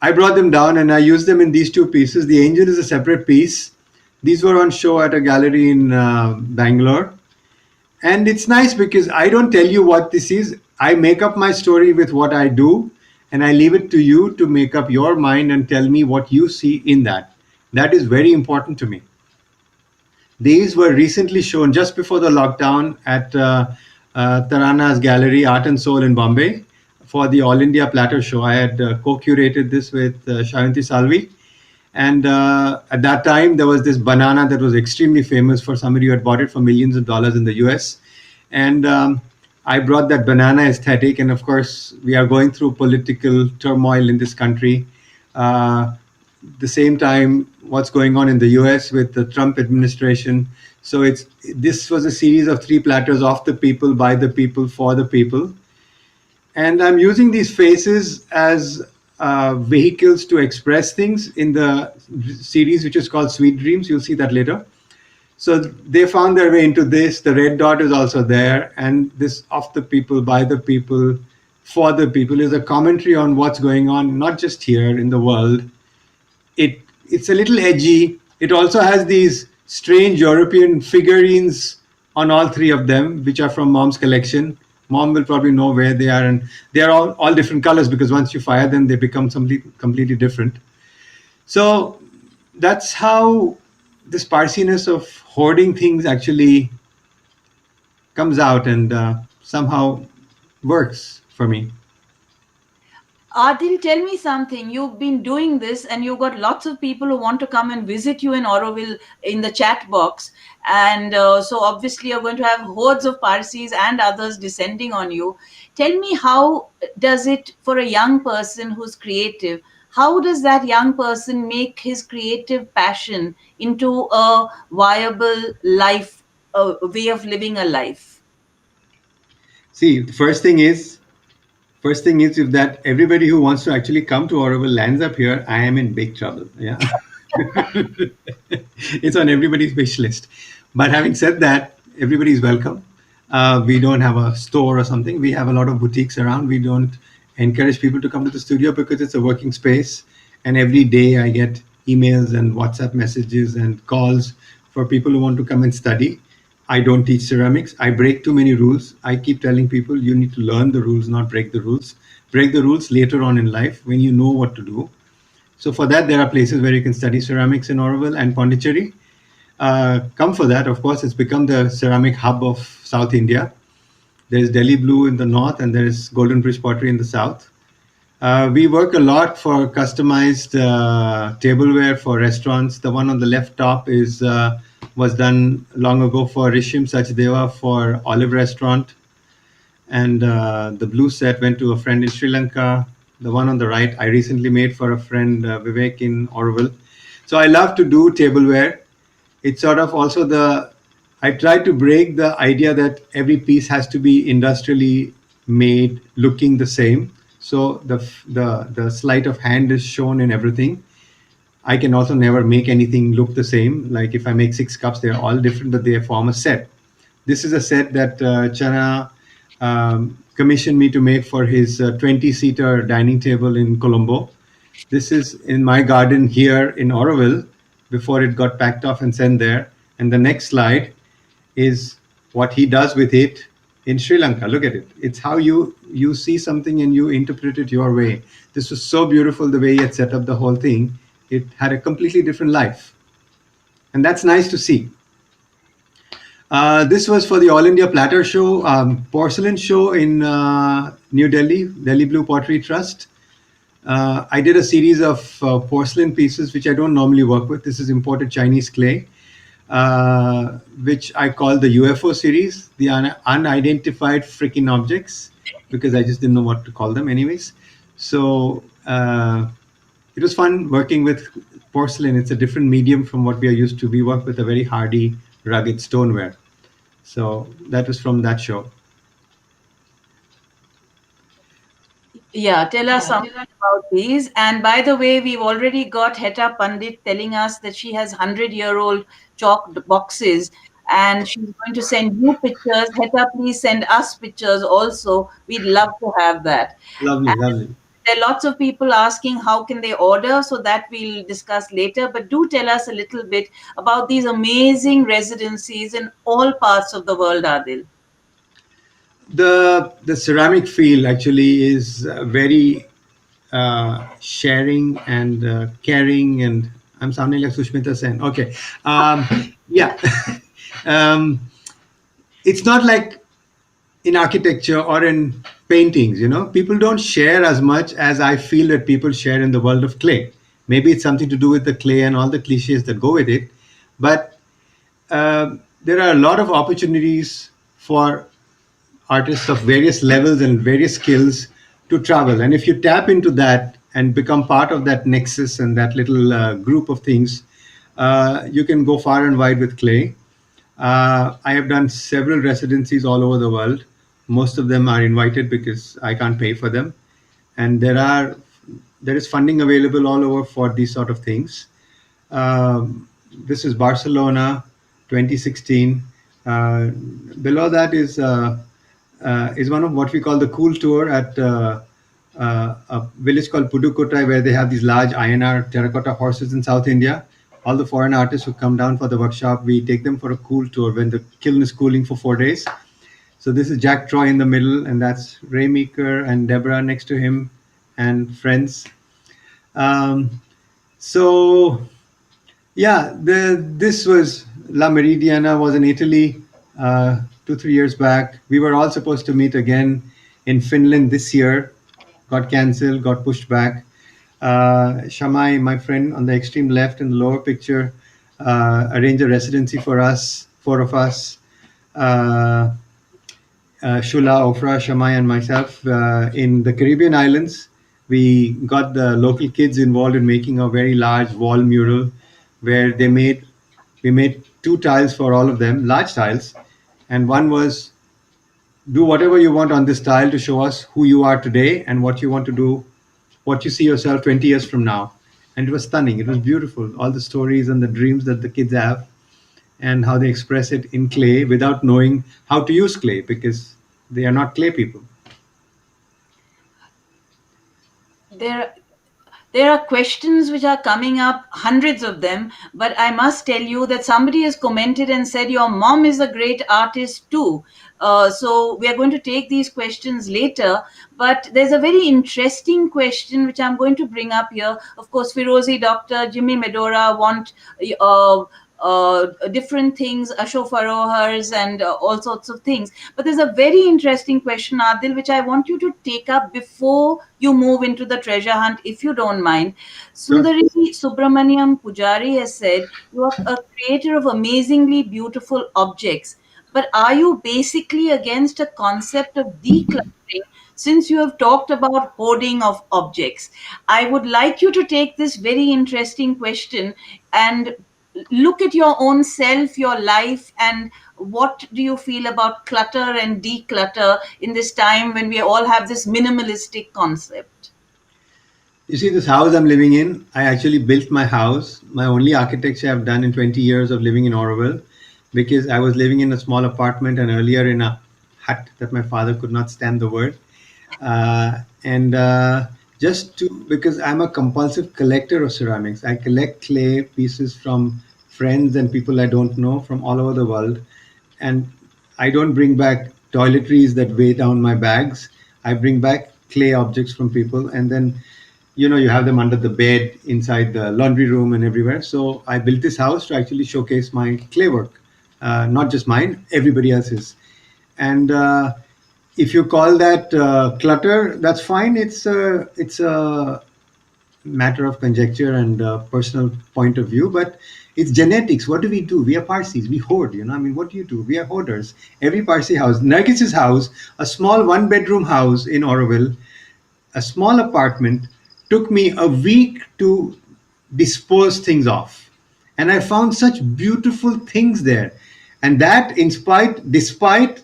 I brought them down and I used them in these two pieces. The angel is a separate piece. These were on show at a gallery in Bangalore. And it's nice because I don't tell you what this is. I make up my story with what I do, and I leave it to you to make up your mind and tell me what you see in that. That is very important to me. These were recently shown just before the lockdown at Tarana's gallery, Art and Soul in Bombay, for the All India Platter Show. I had co-curated this with Shayanti Salvi. And at that time, there was this banana that was extremely famous for somebody who had bought it for millions of dollars in the US. And I brought that banana aesthetic. And of course, we are going through political turmoil in this country. The same time, what's going on in the US with the Trump administration. So this was a series of three platters of the people, by the people, for the people. And I'm using these faces as vehicles to express things in the series, which is called Sweet Dreams. You'll see that later. So they found their way into this. The red dot is also there. And this of the people, by the people, for the people is a commentary on what's going on, not just here in the world. It's a little edgy. It also has these strange European figurines on all three of them, which are from mom's collection. Mom will probably know where they are, and they are all different colors because once you fire them, they become completely different. So that's how this Parsiness of hoarding things actually comes out and somehow works for me. Adil, tell me something. You've been doing this and you've got lots of people who want to come and visit you in Auroville in the chat box. And so obviously you're going to have hordes of Parsis and others descending on you. Tell me, how does it, for a young person who's creative, how does that young person make his creative passion into a viable life, a way of living a life? See, the first thing is if that everybody who wants to actually come to Auroville lands up here, I am in big trouble. Yeah. It's on everybody's wish list. But having said that, everybody's welcome. We don't have a store or something. We have a lot of boutiques around. We don't encourage people to come to the studio because it's a working space. And every day I get emails and WhatsApp messages and calls for people who want to come and study. I don't teach ceramics. I break too many rules. I keep telling people you need to learn the rules, not break the rules. Break the rules later on in life when you know what to do. So for that, there are places where you can study ceramics in Auroville and Pondicherry. Come for that. Of course, it's become the ceramic hub of South India. There's Delhi Blue in the north, and there's Golden Bridge Pottery in the south. We work a lot for customized tableware for restaurants. The one on the left top is was done long ago for Rishim Sachdeva for Olive Restaurant, and the blue set went to a friend in Sri Lanka. The one on the right I recently made for a friend Vivek in Orville. So I love to do tableware. It's sort of also the I try to break the idea that every piece has to be industrially made, looking the same. So the sleight of hand is shown in everything. I can also never make anything look the same. Like if I make 6 cups, they're all different, but they form a set. This is a set that Chana commissioned me to make for his 20-seater dining table in Colombo. This is in my garden here in Auroville before it got packed off and sent there. And the next slide is what he does with it in Sri Lanka. Look at it. It's how you see something and you interpret it your way. This was so beautiful the way he had set up the whole thing. It had a completely different life. And that's nice to see. This was for the All India Platter Show, porcelain show in New Delhi, Delhi Blue Pottery Trust. I did a series of porcelain pieces, which I don't normally work with. This is imported Chinese clay, which I call the UFO series, the unidentified freaking objects, because I just didn't know what to call them, anyways. So it was fun working with porcelain. It's a different medium from what we are used to. We work with a very hardy, rugged stoneware. So that was from that show. Yeah, tell us something about these. And by the way, we've already got Heta Pandit telling us that she has 100-year-old chalk boxes and she's going to send you pictures. Heta, please send us pictures also. We'd love to have that. Lovely, And lovely. there are lots of people asking how can they order, so that we'll discuss later. But do tell us a little bit about these amazing residencies in all parts of the world, Adil. The ceramic field actually is very sharing and caring, and I'm sounding like Sushmita Sen. Okay, yeah. um, it's not like in architecture or in paintings. People don't share as much as I feel that people share in the world of clay. Maybe it's something to do with the clay and all the cliches that go with it, but there are a lot of opportunities for artists of various levels and various skills to travel. And if you tap into that and become part of that nexus and that little group of things, you can go far and wide with clay. I have done several residencies all over the world. Most of them are invited because I can't pay for them, and there is funding available all over for these sort of things. This is Barcelona, 2016. Below that is one of what we call the cool tour at a village called Pudukkottai, where they have these large INR terracotta horses in South India. All the foreign artists who come down for the workshop, we take them for a cool tour when the kiln is cooling for 4 days. So this is Jack Troy in the middle, and that's Ray Meeker and Deborah next to him, and friends. Um, so yeah, this was La Meridiana was in Italy 2 3 years back. We were all supposed to meet again in Finland this year, got cancelled, got pushed back. Shamai, my friend on the extreme left in the lower picture, arranged a residency for us, 4 of us. Uh, Shula, Ofra, Shamai, and myself in the Caribbean islands. We got the local kids involved in making a very large wall mural where we made 2 tiles for all of them, large tiles, and one was do whatever you want on this tile to show us who you are today and what you want to do, what you see yourself 20 years from now. And it was stunning. It was beautiful. All the stories and the dreams that the kids have and how they express it in clay without knowing how to use clay because they are not clay people. There there are questions which are coming up, hundreds of them, but I must tell you that somebody has commented and said your mom is a great artist too. So we are going to take these questions later, but there's a very interesting question which I'm going to bring up here. Of course, Firozi, Dr. Jimmy Medora want uh, different things, Ashok Farohars, and all sorts of things. But there's a very interesting question, Adil, which I want you to take up before you move into the treasure hunt, if you don't mind. Sure. Sundari Subramaniam Pujari has said, you are a creator of amazingly beautiful objects. But are you basically against a concept of decluttering since you have talked about hoarding of objects? I would like you to take this very interesting question and look at your own self, your life, and what do you feel about clutter and declutter in this time when we all have this minimalistic concept? You see, this house I'm living in, I actually built my house, my only architecture I've done in 20 years of living in Auroville, because I was living in a small apartment and earlier in a hut that my father could not stand the word. And just to, because I'm a compulsive collector of ceramics, I collect clay pieces from friends and people I don't know from all over the world. And I don't bring back toiletries that weigh down my bags. I bring back clay objects from people, and then you have them under the bed, inside the laundry room, and everywhere. So I built this house to actually showcase my clay work, not just mine, everybody else's. And if you call that clutter, that's fine. It's a matter of conjecture and personal point of view, but it's genetics. What do we do? We are Parsis. We hoard. I mean, what do you do? We are hoarders. Every Parsi house, Nargis's house, a small one-bedroom house in Auroville, a small apartment, took me a week to dispose things off. And I found such beautiful things there. And that, despite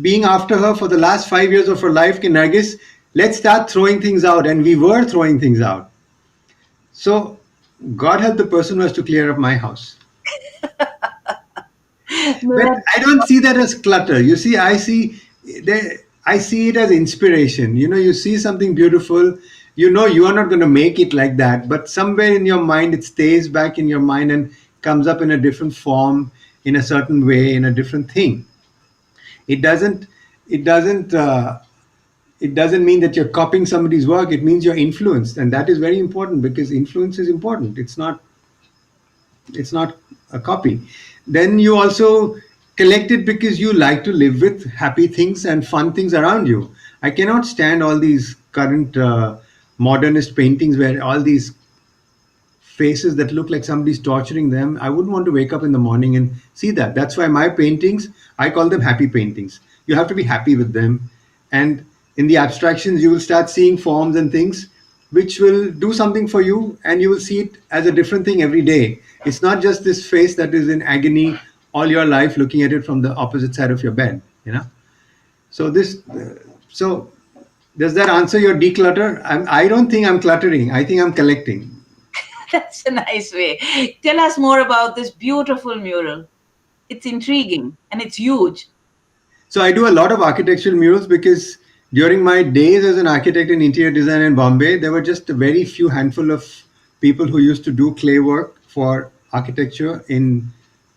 being after her for the last 5 years of her life, Nargis, let's start throwing things out. And we were throwing things out. So God help the person who has to clear up my house. No, But that- I don't see that as clutter. You see, I see it as inspiration. You see something beautiful. You are not going to make it like that, but somewhere in your mind, it stays back in your mind and comes up in a different form, in a certain way, in a different thing. It doesn't. It doesn't. It doesn't mean that you're copying somebody's work. It means you're influenced, and that is very important because influence is important. It's not a copy. Then you also collect it because you like to live with happy things and fun things around you. I cannot stand all these current modernist paintings where all these faces that look like somebody's torturing them. I wouldn't want to wake up in the morning and see that. That's why my paintings, I call them happy paintings. You have to be happy with them. And in the abstractions, you will start seeing forms and things which will do something for you, and you will see it as a different thing every day. It's not just this face that is in agony all your life looking at it from the opposite side of your bed. So so does that answer your declutter? I don't think I'm cluttering. I think I'm collecting. that's a nice way. Tell us more about this beautiful mural. It's intriguing and it's huge. So I do a lot of architectural murals because during my days as an architect in interior design in Bombay, there were just a very few handful of people who used to do clay work for architecture in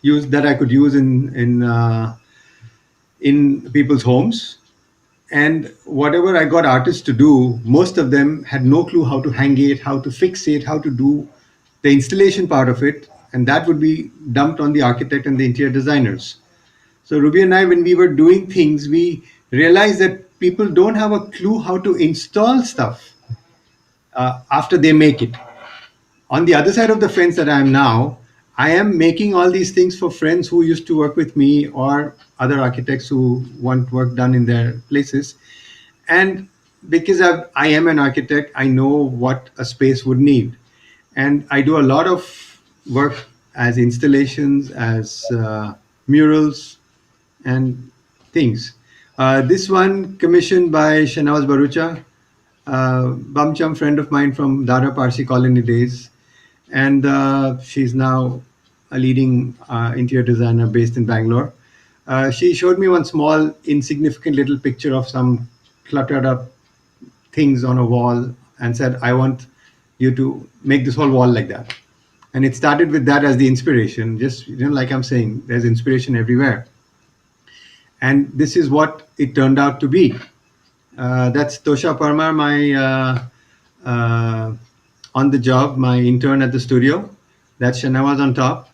use that I could use in people's homes. And whatever I got artists to do, most of them had no clue how to hang it, how to fix it, how to do the installation part of it, and that would be dumped on the architect and the interior designers. So Ruby and I, when we were doing things, we realized that people don't have a clue how to install stuff after they make it. On the other side of the fence that I am now, I am making all these things for friends who used to work with me or other architects who want work done in their places. And because I am an architect, I know what a space would need. And I do a lot of work as installations, as murals, and things. This one commissioned by Shanawaz Barucha, Bamcham friend of mine from Dara Parsi colony days, and she's now a leading interior designer based in Bangalore. She showed me one small, insignificant little picture of some cluttered up things on a wall and said, I want you to make this whole wall like that. And it started with that as the inspiration. Just, like I'm saying, there's inspiration everywhere. And this is what it turned out to be. That's Tosha Parmar, my on the job, my intern at the studio. That's Shanawaz on top.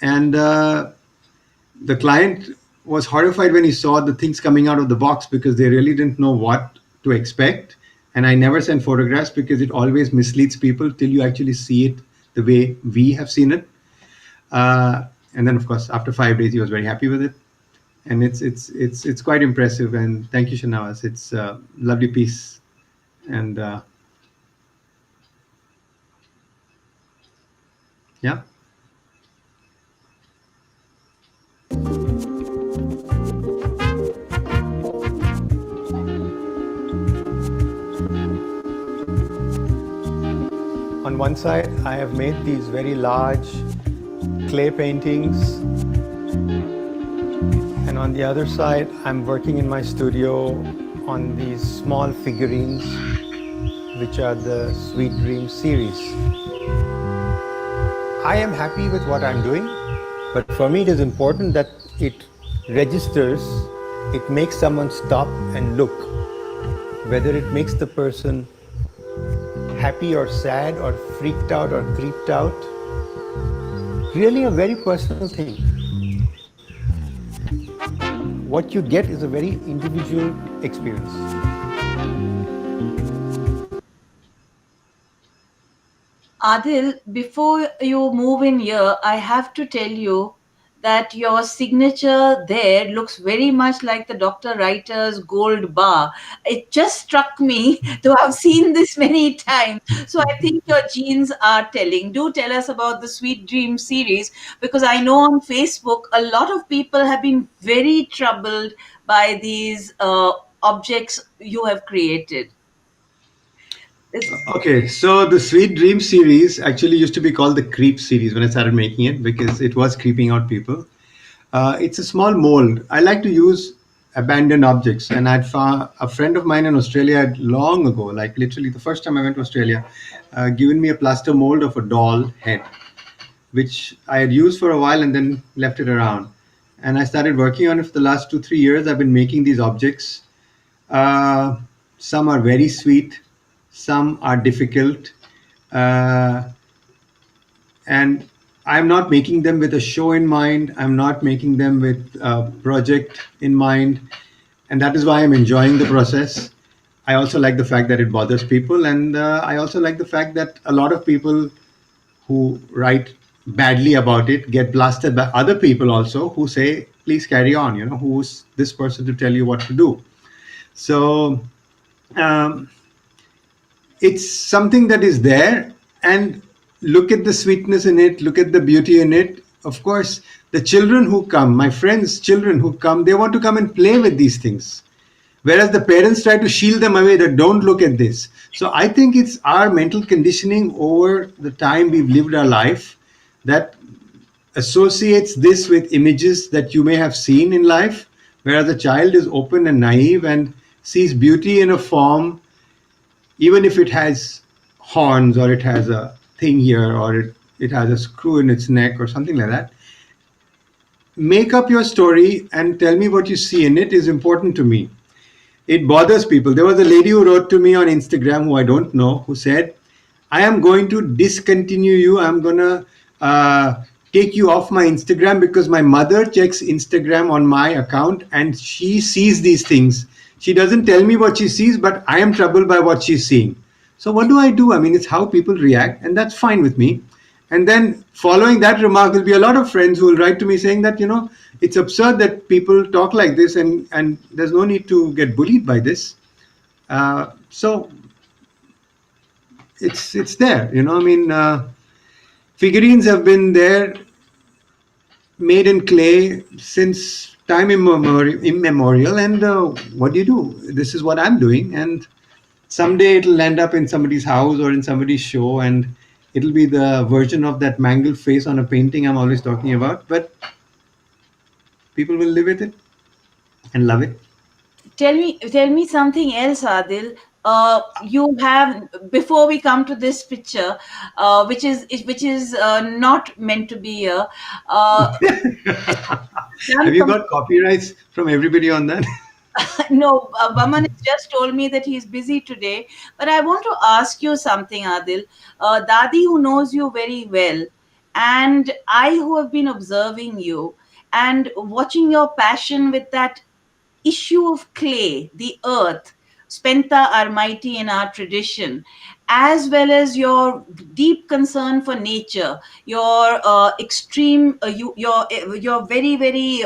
And the client was horrified when he saw the things coming out of the box because they really didn't know what to expect. And I never send photographs because it always misleads people till you actually see it the way we have seen it. And then, of course, after 5 days, he was very happy with it, and it's quite impressive. And thank you, Shanawaz. It's a lovely piece, and yeah. On one side, I have made these very large clay paintings, and on the other side, I'm working in my studio on these small figurines, which are the Sweet Dreams series. I am happy with what I'm doing, but for me, it is important that it registers, it makes someone stop and look, whether it makes the person happy or sad or freaked out or creeped out. Really a very personal thing. What you get is a very individual experience. Adil, before you move in here, I have to tell you that your signature there looks very much like the Dr. Writer's gold bar. It just struck me to have seen this many times. So I think your genes are telling. Do tell us about the Sweet Dream series, because I know on Facebook a lot of people have been very troubled by these objects you have created. It's Okay, so the Sweet Dream series actually used to be called the Creep series when I started making it because it was creeping out people. It's a small mold. I like to use abandoned objects, and I'd found a friend of mine in Australia had long ago, like literally the first time I went to Australia, given me a plaster mold of a doll head, which I had used for a while and then left it around. And I started working on it for the last 2 3 years. I've been making these objects. Uh, some are very sweet, some are difficult. Uh, and I'm not making them with a show in mind. I'm not making them with a project in mind, and that is why I'm enjoying the process. I also like the fact that it bothers people, and I also like the fact that a lot of people who write badly about it get blasted by other people also who say, please carry on, who's this person to tell you what to do. So um, it's something that is there, and look at the sweetness in it, look at the beauty in it. Of course, the children who come, my friends children who come, they want to come and play with these things, whereas the parents try to shield them away, that don't look at this. So I think it's our mental conditioning over the time we've lived our life that associates this with images that you may have seen in life, whereas a child is open and naive and sees beauty in a form, even if it has horns or it has a thing here or it has a screw in its neck or something like that. Make up your story and tell me what you see in it is important to me. It bothers people. There was a lady who wrote to me on Instagram who I don't know, who said, I am going to discontinue you. I'm going to take you off my Instagram because my mother checks Instagram on my account and she sees these things. She doesn't tell me what she sees, but I am troubled by what she's seeing. So what do I do? I mean, it's how people react, and that's fine with me. And then following that remark will be a lot of friends who will write to me saying that, it's absurd that people talk like this, and there's no need to get bullied by this. So it's there, I mean, figurines have been there, made in clay since time immemorial. And what do you do? This is what I'm doing, and someday it'll end up in somebody's house or in somebody's show, and it'll be the version of that mangled face on a painting I'm always talking about. But people will live with it and love it. Tell me something else, Adil. You have, before we come to this picture, which is not meant to be here. Uh, Have done you some got copyrights from everybody on that? No, Vaman has just told me that he's busy today. But I want to ask you something, Adil. Dadi, who knows you very well, and I, who have been observing you and watching your passion with that issue of clay, the earth, spenta armaiti in our tradition, as well as your deep concern for nature, your extreme, your very very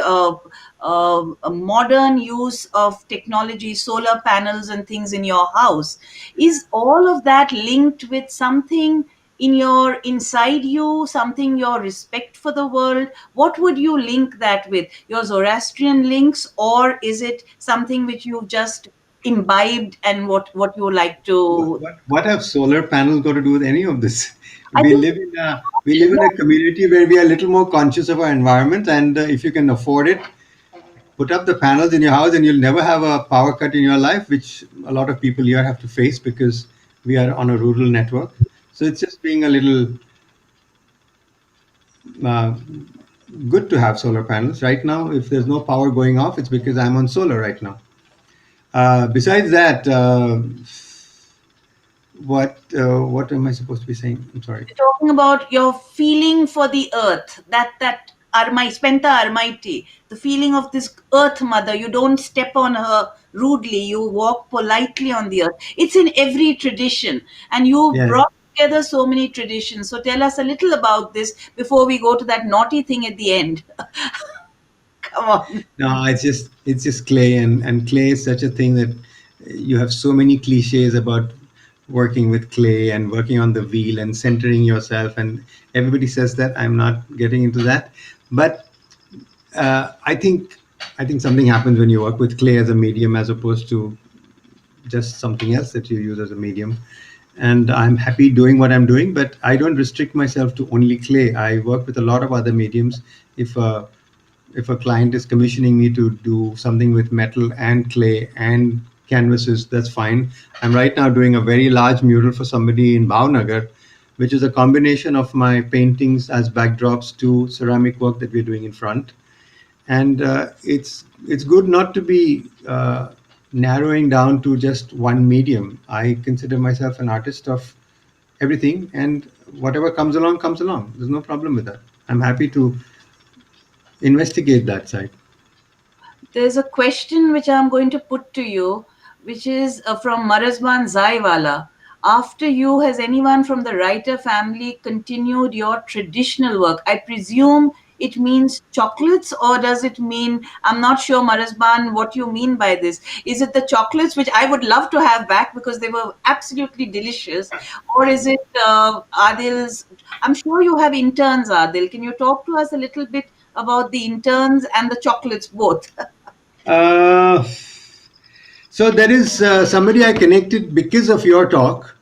modern use of technology, solar panels and things in your house. Is all of that linked with something in your inside you, something, your respect for the world? What would you link that with, your Zoroastrian links, or is it something which you've just imbibed and what you like to? What have solar panels got to do with any of this? I We think live in a community where we are a little more conscious of our environment, and if you can afford it, put up the panels in your house, and you'll never have a power cut in your life, which a lot of people here have to face because we are on a rural network. So it's just being a little uh, good to have solar panels. Right now, if there's no power going off, it's because I'm on solar right now. Besides that, what am I supposed to be saying? I'm sorry. talking about your feeling for the earth, that armai spenta armaiti, the feeling of this earth mother. You don't step on her rudely, you walk politely on the earth. It's in every tradition, and you Yeah. brought together so many traditions. So tell us a little about this before we go to that naughty thing at the end. Come on. No, it's just clay, and clay is such a thing that you have so many cliches about working with clay and working on the wheel and centering yourself, and everybody says that. I'm not getting into that, but I think something happens when you work with clay as a medium as opposed to just something else that you use as a medium. And I'm happy doing what I'm doing, but I don't restrict myself to only clay. I work with a lot of other mediums. If a client is commissioning me to do something with metal and clay and canvases, that's fine. I'm right now doing a very large mural for somebody in Bhavnagar, which is a combination of my paintings as backdrops to ceramic work that we're doing in front. And it's good not to be narrowing down to just one medium. I consider myself an artist of everything, and whatever comes along. There's no problem with that. I'm happy to investigate that side. There's a question which I'm going to put to you, which is from Marazban Zaiwala. After you, has anyone from the writer family continued your traditional work? I presume it means chocolates, or does it mean, I'm not sure, Marazban, what you mean by this. Is it the chocolates, which I would love to have back because they were absolutely delicious, or is it Adil's? I'm sure you have interns, Adil. Can you talk to us a little bit about the interns and the chocolates both? Uh, so there is somebody I connected because of your talk,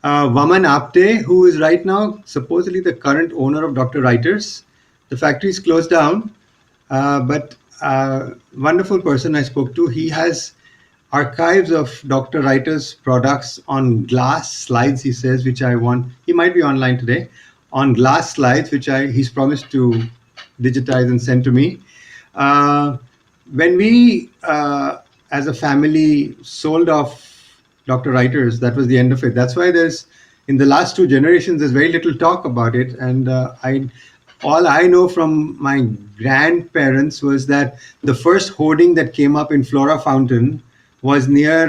Vaman Apte, who is right now supposedly the current owner of Dr. Writers. The factory is closed down, but wonderful person I spoke to. He has archives of Dr. Writer's products on glass slides, he says, which I want. He might be online today on glass slides, which he's promised to digitize and send to me. Uh, when we, as a family, sold off Dr. Writers, that was the end of it. That's why in the last two generations, there's very little talk about it. And all I know from my grandparents was that the first hoarding that came up in Flora Fountain was near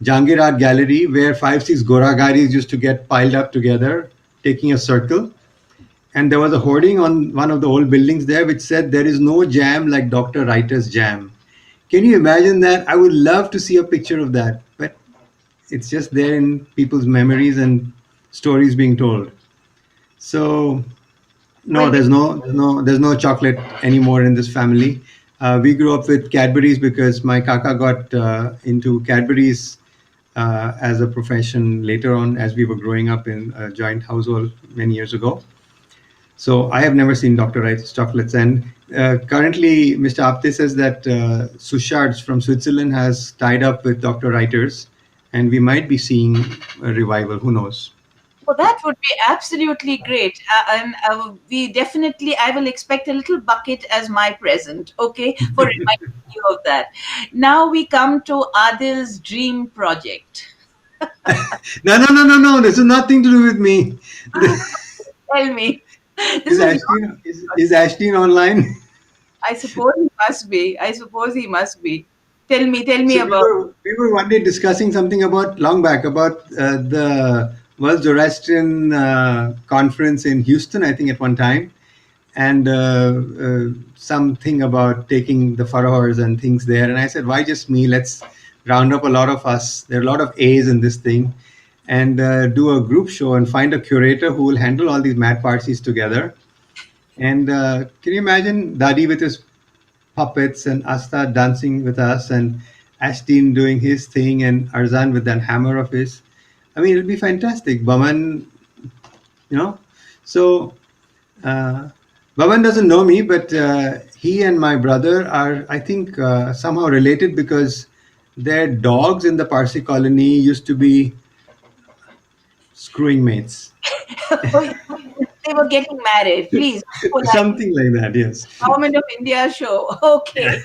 Jangir Art Gallery, where 5, 6 Goragaris used to get piled up together, taking a circle. And there was a hoarding on one of the old buildings there which said, "There is no jam like Dr. Writer's jam." Can you imagine that? I would love to see a picture of that, but it's just there in people's memories and stories being told. So no, Well, there's no chocolate anymore in this family. We grew up with Cadbury's because my kaka got into Cadbury's as a profession later on as we were growing up in a joint household many years ago. So I have never seen Dr. Wright's chocolates. And currently, Mr. Apte says that Sushard's from Switzerland has tied up with Dr. Writers, and we might be seeing a revival. Who knows? Well, that would be absolutely great. And we definitely, I will expect a little bucket as my present, okay, for reminding you of that. Now we come to Adil's dream project. No, no, no, no, no. This is nothing to do with me. Tell me. This Is was your Ashteen is Ashteen online? I suppose he must be. I suppose he must be. Tell me So about. we were one day discussing something about long back about the World Zoroastrian conference in Houston, I think at one time, and something about taking the furrows and things there. And I said, why just me? Let's round up a lot of us. There are a lot of A's in this thing, and do a group show and find a curator who will handle all these mad parties together. And can you imagine Dadi with his puppets and Asta dancing with us and Ashteen doing his thing and Arzan with that hammer of his? I mean, it'll be fantastic. Baman, you know. So uh, Baman doesn't know me, but he and my brother are, I think, somehow related because their dogs in the Parsi colony used to be screwing mates. They were getting married. Please, polite. Something like that, yes. Government of India show. Okay.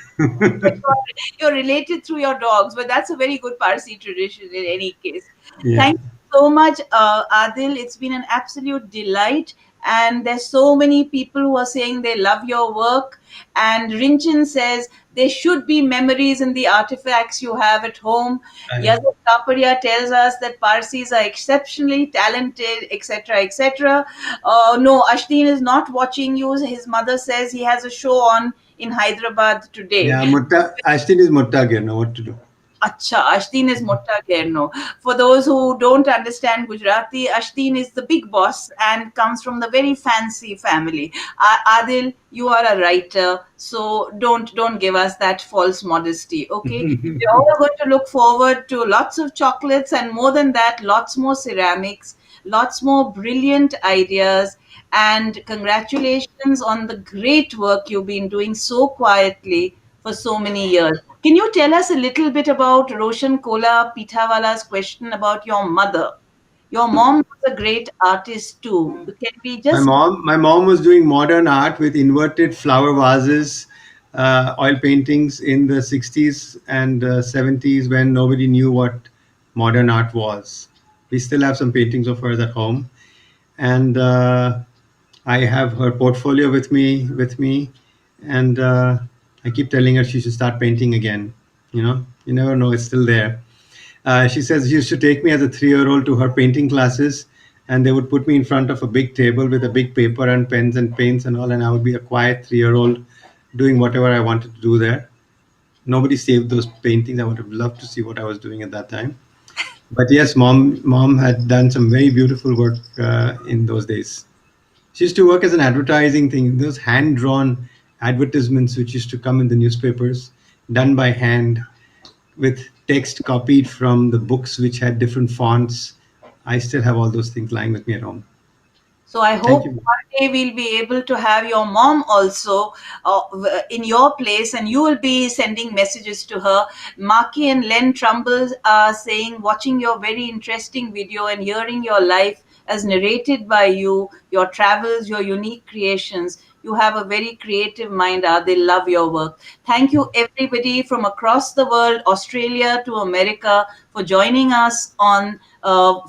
You're related through your dogs, but that's a very good Parsi tradition in any case. Yeah. Thank you so much, Adil. It's been an absolute delight. And there's so many people who are saying they love your work. And Rinchin says there should be memories in the artifacts you have at home. I- Yazid Kapadia tells us that Parsis are exceptionally talented, etc., etc. No, Ashdin is not watching you. His mother says he has a show on in Hyderabad today. Yeah, Ashton is Mutta again. Now what to do? Acha, Ashdin is Motta Gerno. For those who don't understand Gujarati, Ashdin is the big boss and comes from the very fancy family. Adil, you are a writer, so don't give us that false modesty, okay? We're all going to look forward to lots of chocolates and more than that, lots more ceramics, lots more brilliant ideas. And congratulations on the great work you've been doing so quietly for so many years. Can you tell us a little bit about Roshan Kola Pitawala's question about your mother? Your mom was a great artist too. Can we just My mom was doing modern art with inverted flower vases, oil paintings in the 60s and 70s when nobody knew what modern art was. We still have some paintings of her at home, and I have her portfolio with me, and I keep telling her she should start painting again. You never know; it's still there. She says she used to take me as a 3-year-old to her painting classes, and they would put me in front of a big table with a big paper and pens and paints and all, and I would be a quiet 3-year-old doing whatever I wanted to do there. Nobody saved those paintings. I would have loved to see what I was doing at that time. But yes, mom had done some very beautiful work in those days. She used to work as an advertising thing. Those hand drawn advertisements which used to come in the newspapers, done by hand with text copied from the books which had different fonts. I still have all those things lying with me at home. so I Thank hope you. one day we'll be able to have your mom also in your place, and you will be sending messages to her. Maki and Len Trumbull are saying, watching your very interesting video and hearing your life as narrated by you, your travels, your unique creations. You have a very creative mind. They love your work. Thank you, everybody from across the world, Australia to America, for joining us on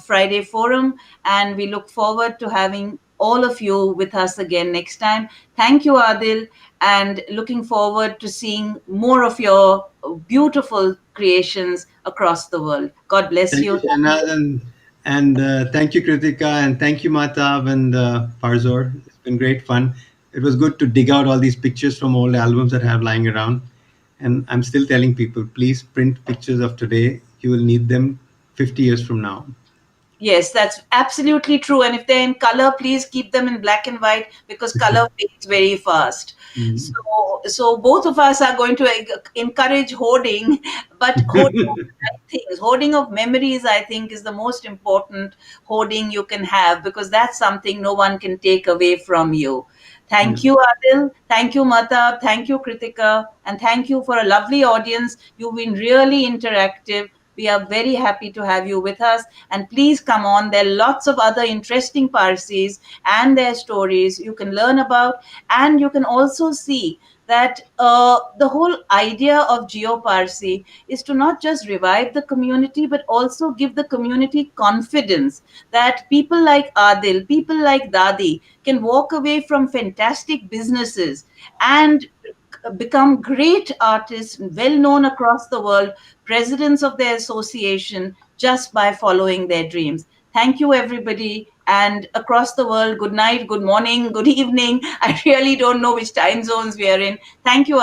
Friday Forum. And we look forward to having all of you with us again next time. Thank you, Adil, and looking forward to seeing more of your beautiful creations across the world. God bless Thank you, you. Shahnaz, and thank you, Kritika, and thank you, Matab and Farzor. It's been great fun. It was good to dig out all these pictures from old albums that I have lying around. And I'm still telling people, please print pictures of today. You will need them 50 years from now. Yes, that's absolutely true. And if they're in color, please keep them in black and white because color fades very fast. Mm. So both of us are going to encourage hoarding, but hoarding of the right things, hoarding of memories, I think, is the most important hoarding you can have because that's something no one can take away from you. Yeah. Thank you, Adil. Thank you, Mata. Thank you, Kritika. And thank you for a lovely audience. You've been really interactive. We are very happy to have you with us. And please come on. There are lots of other interesting Parsis and their stories you can learn about. And you can also see that the whole idea of Geo-Parsi is to not just revive the community, but also give the community confidence that people like Adil, people like Dadi can walk away from fantastic businesses and become great artists, well known across the world, presidents of their association, just by following their dreams. Thank you, everybody. And across the world, good night, good morning, good evening. I really don't know which time zones we are in. Thank you,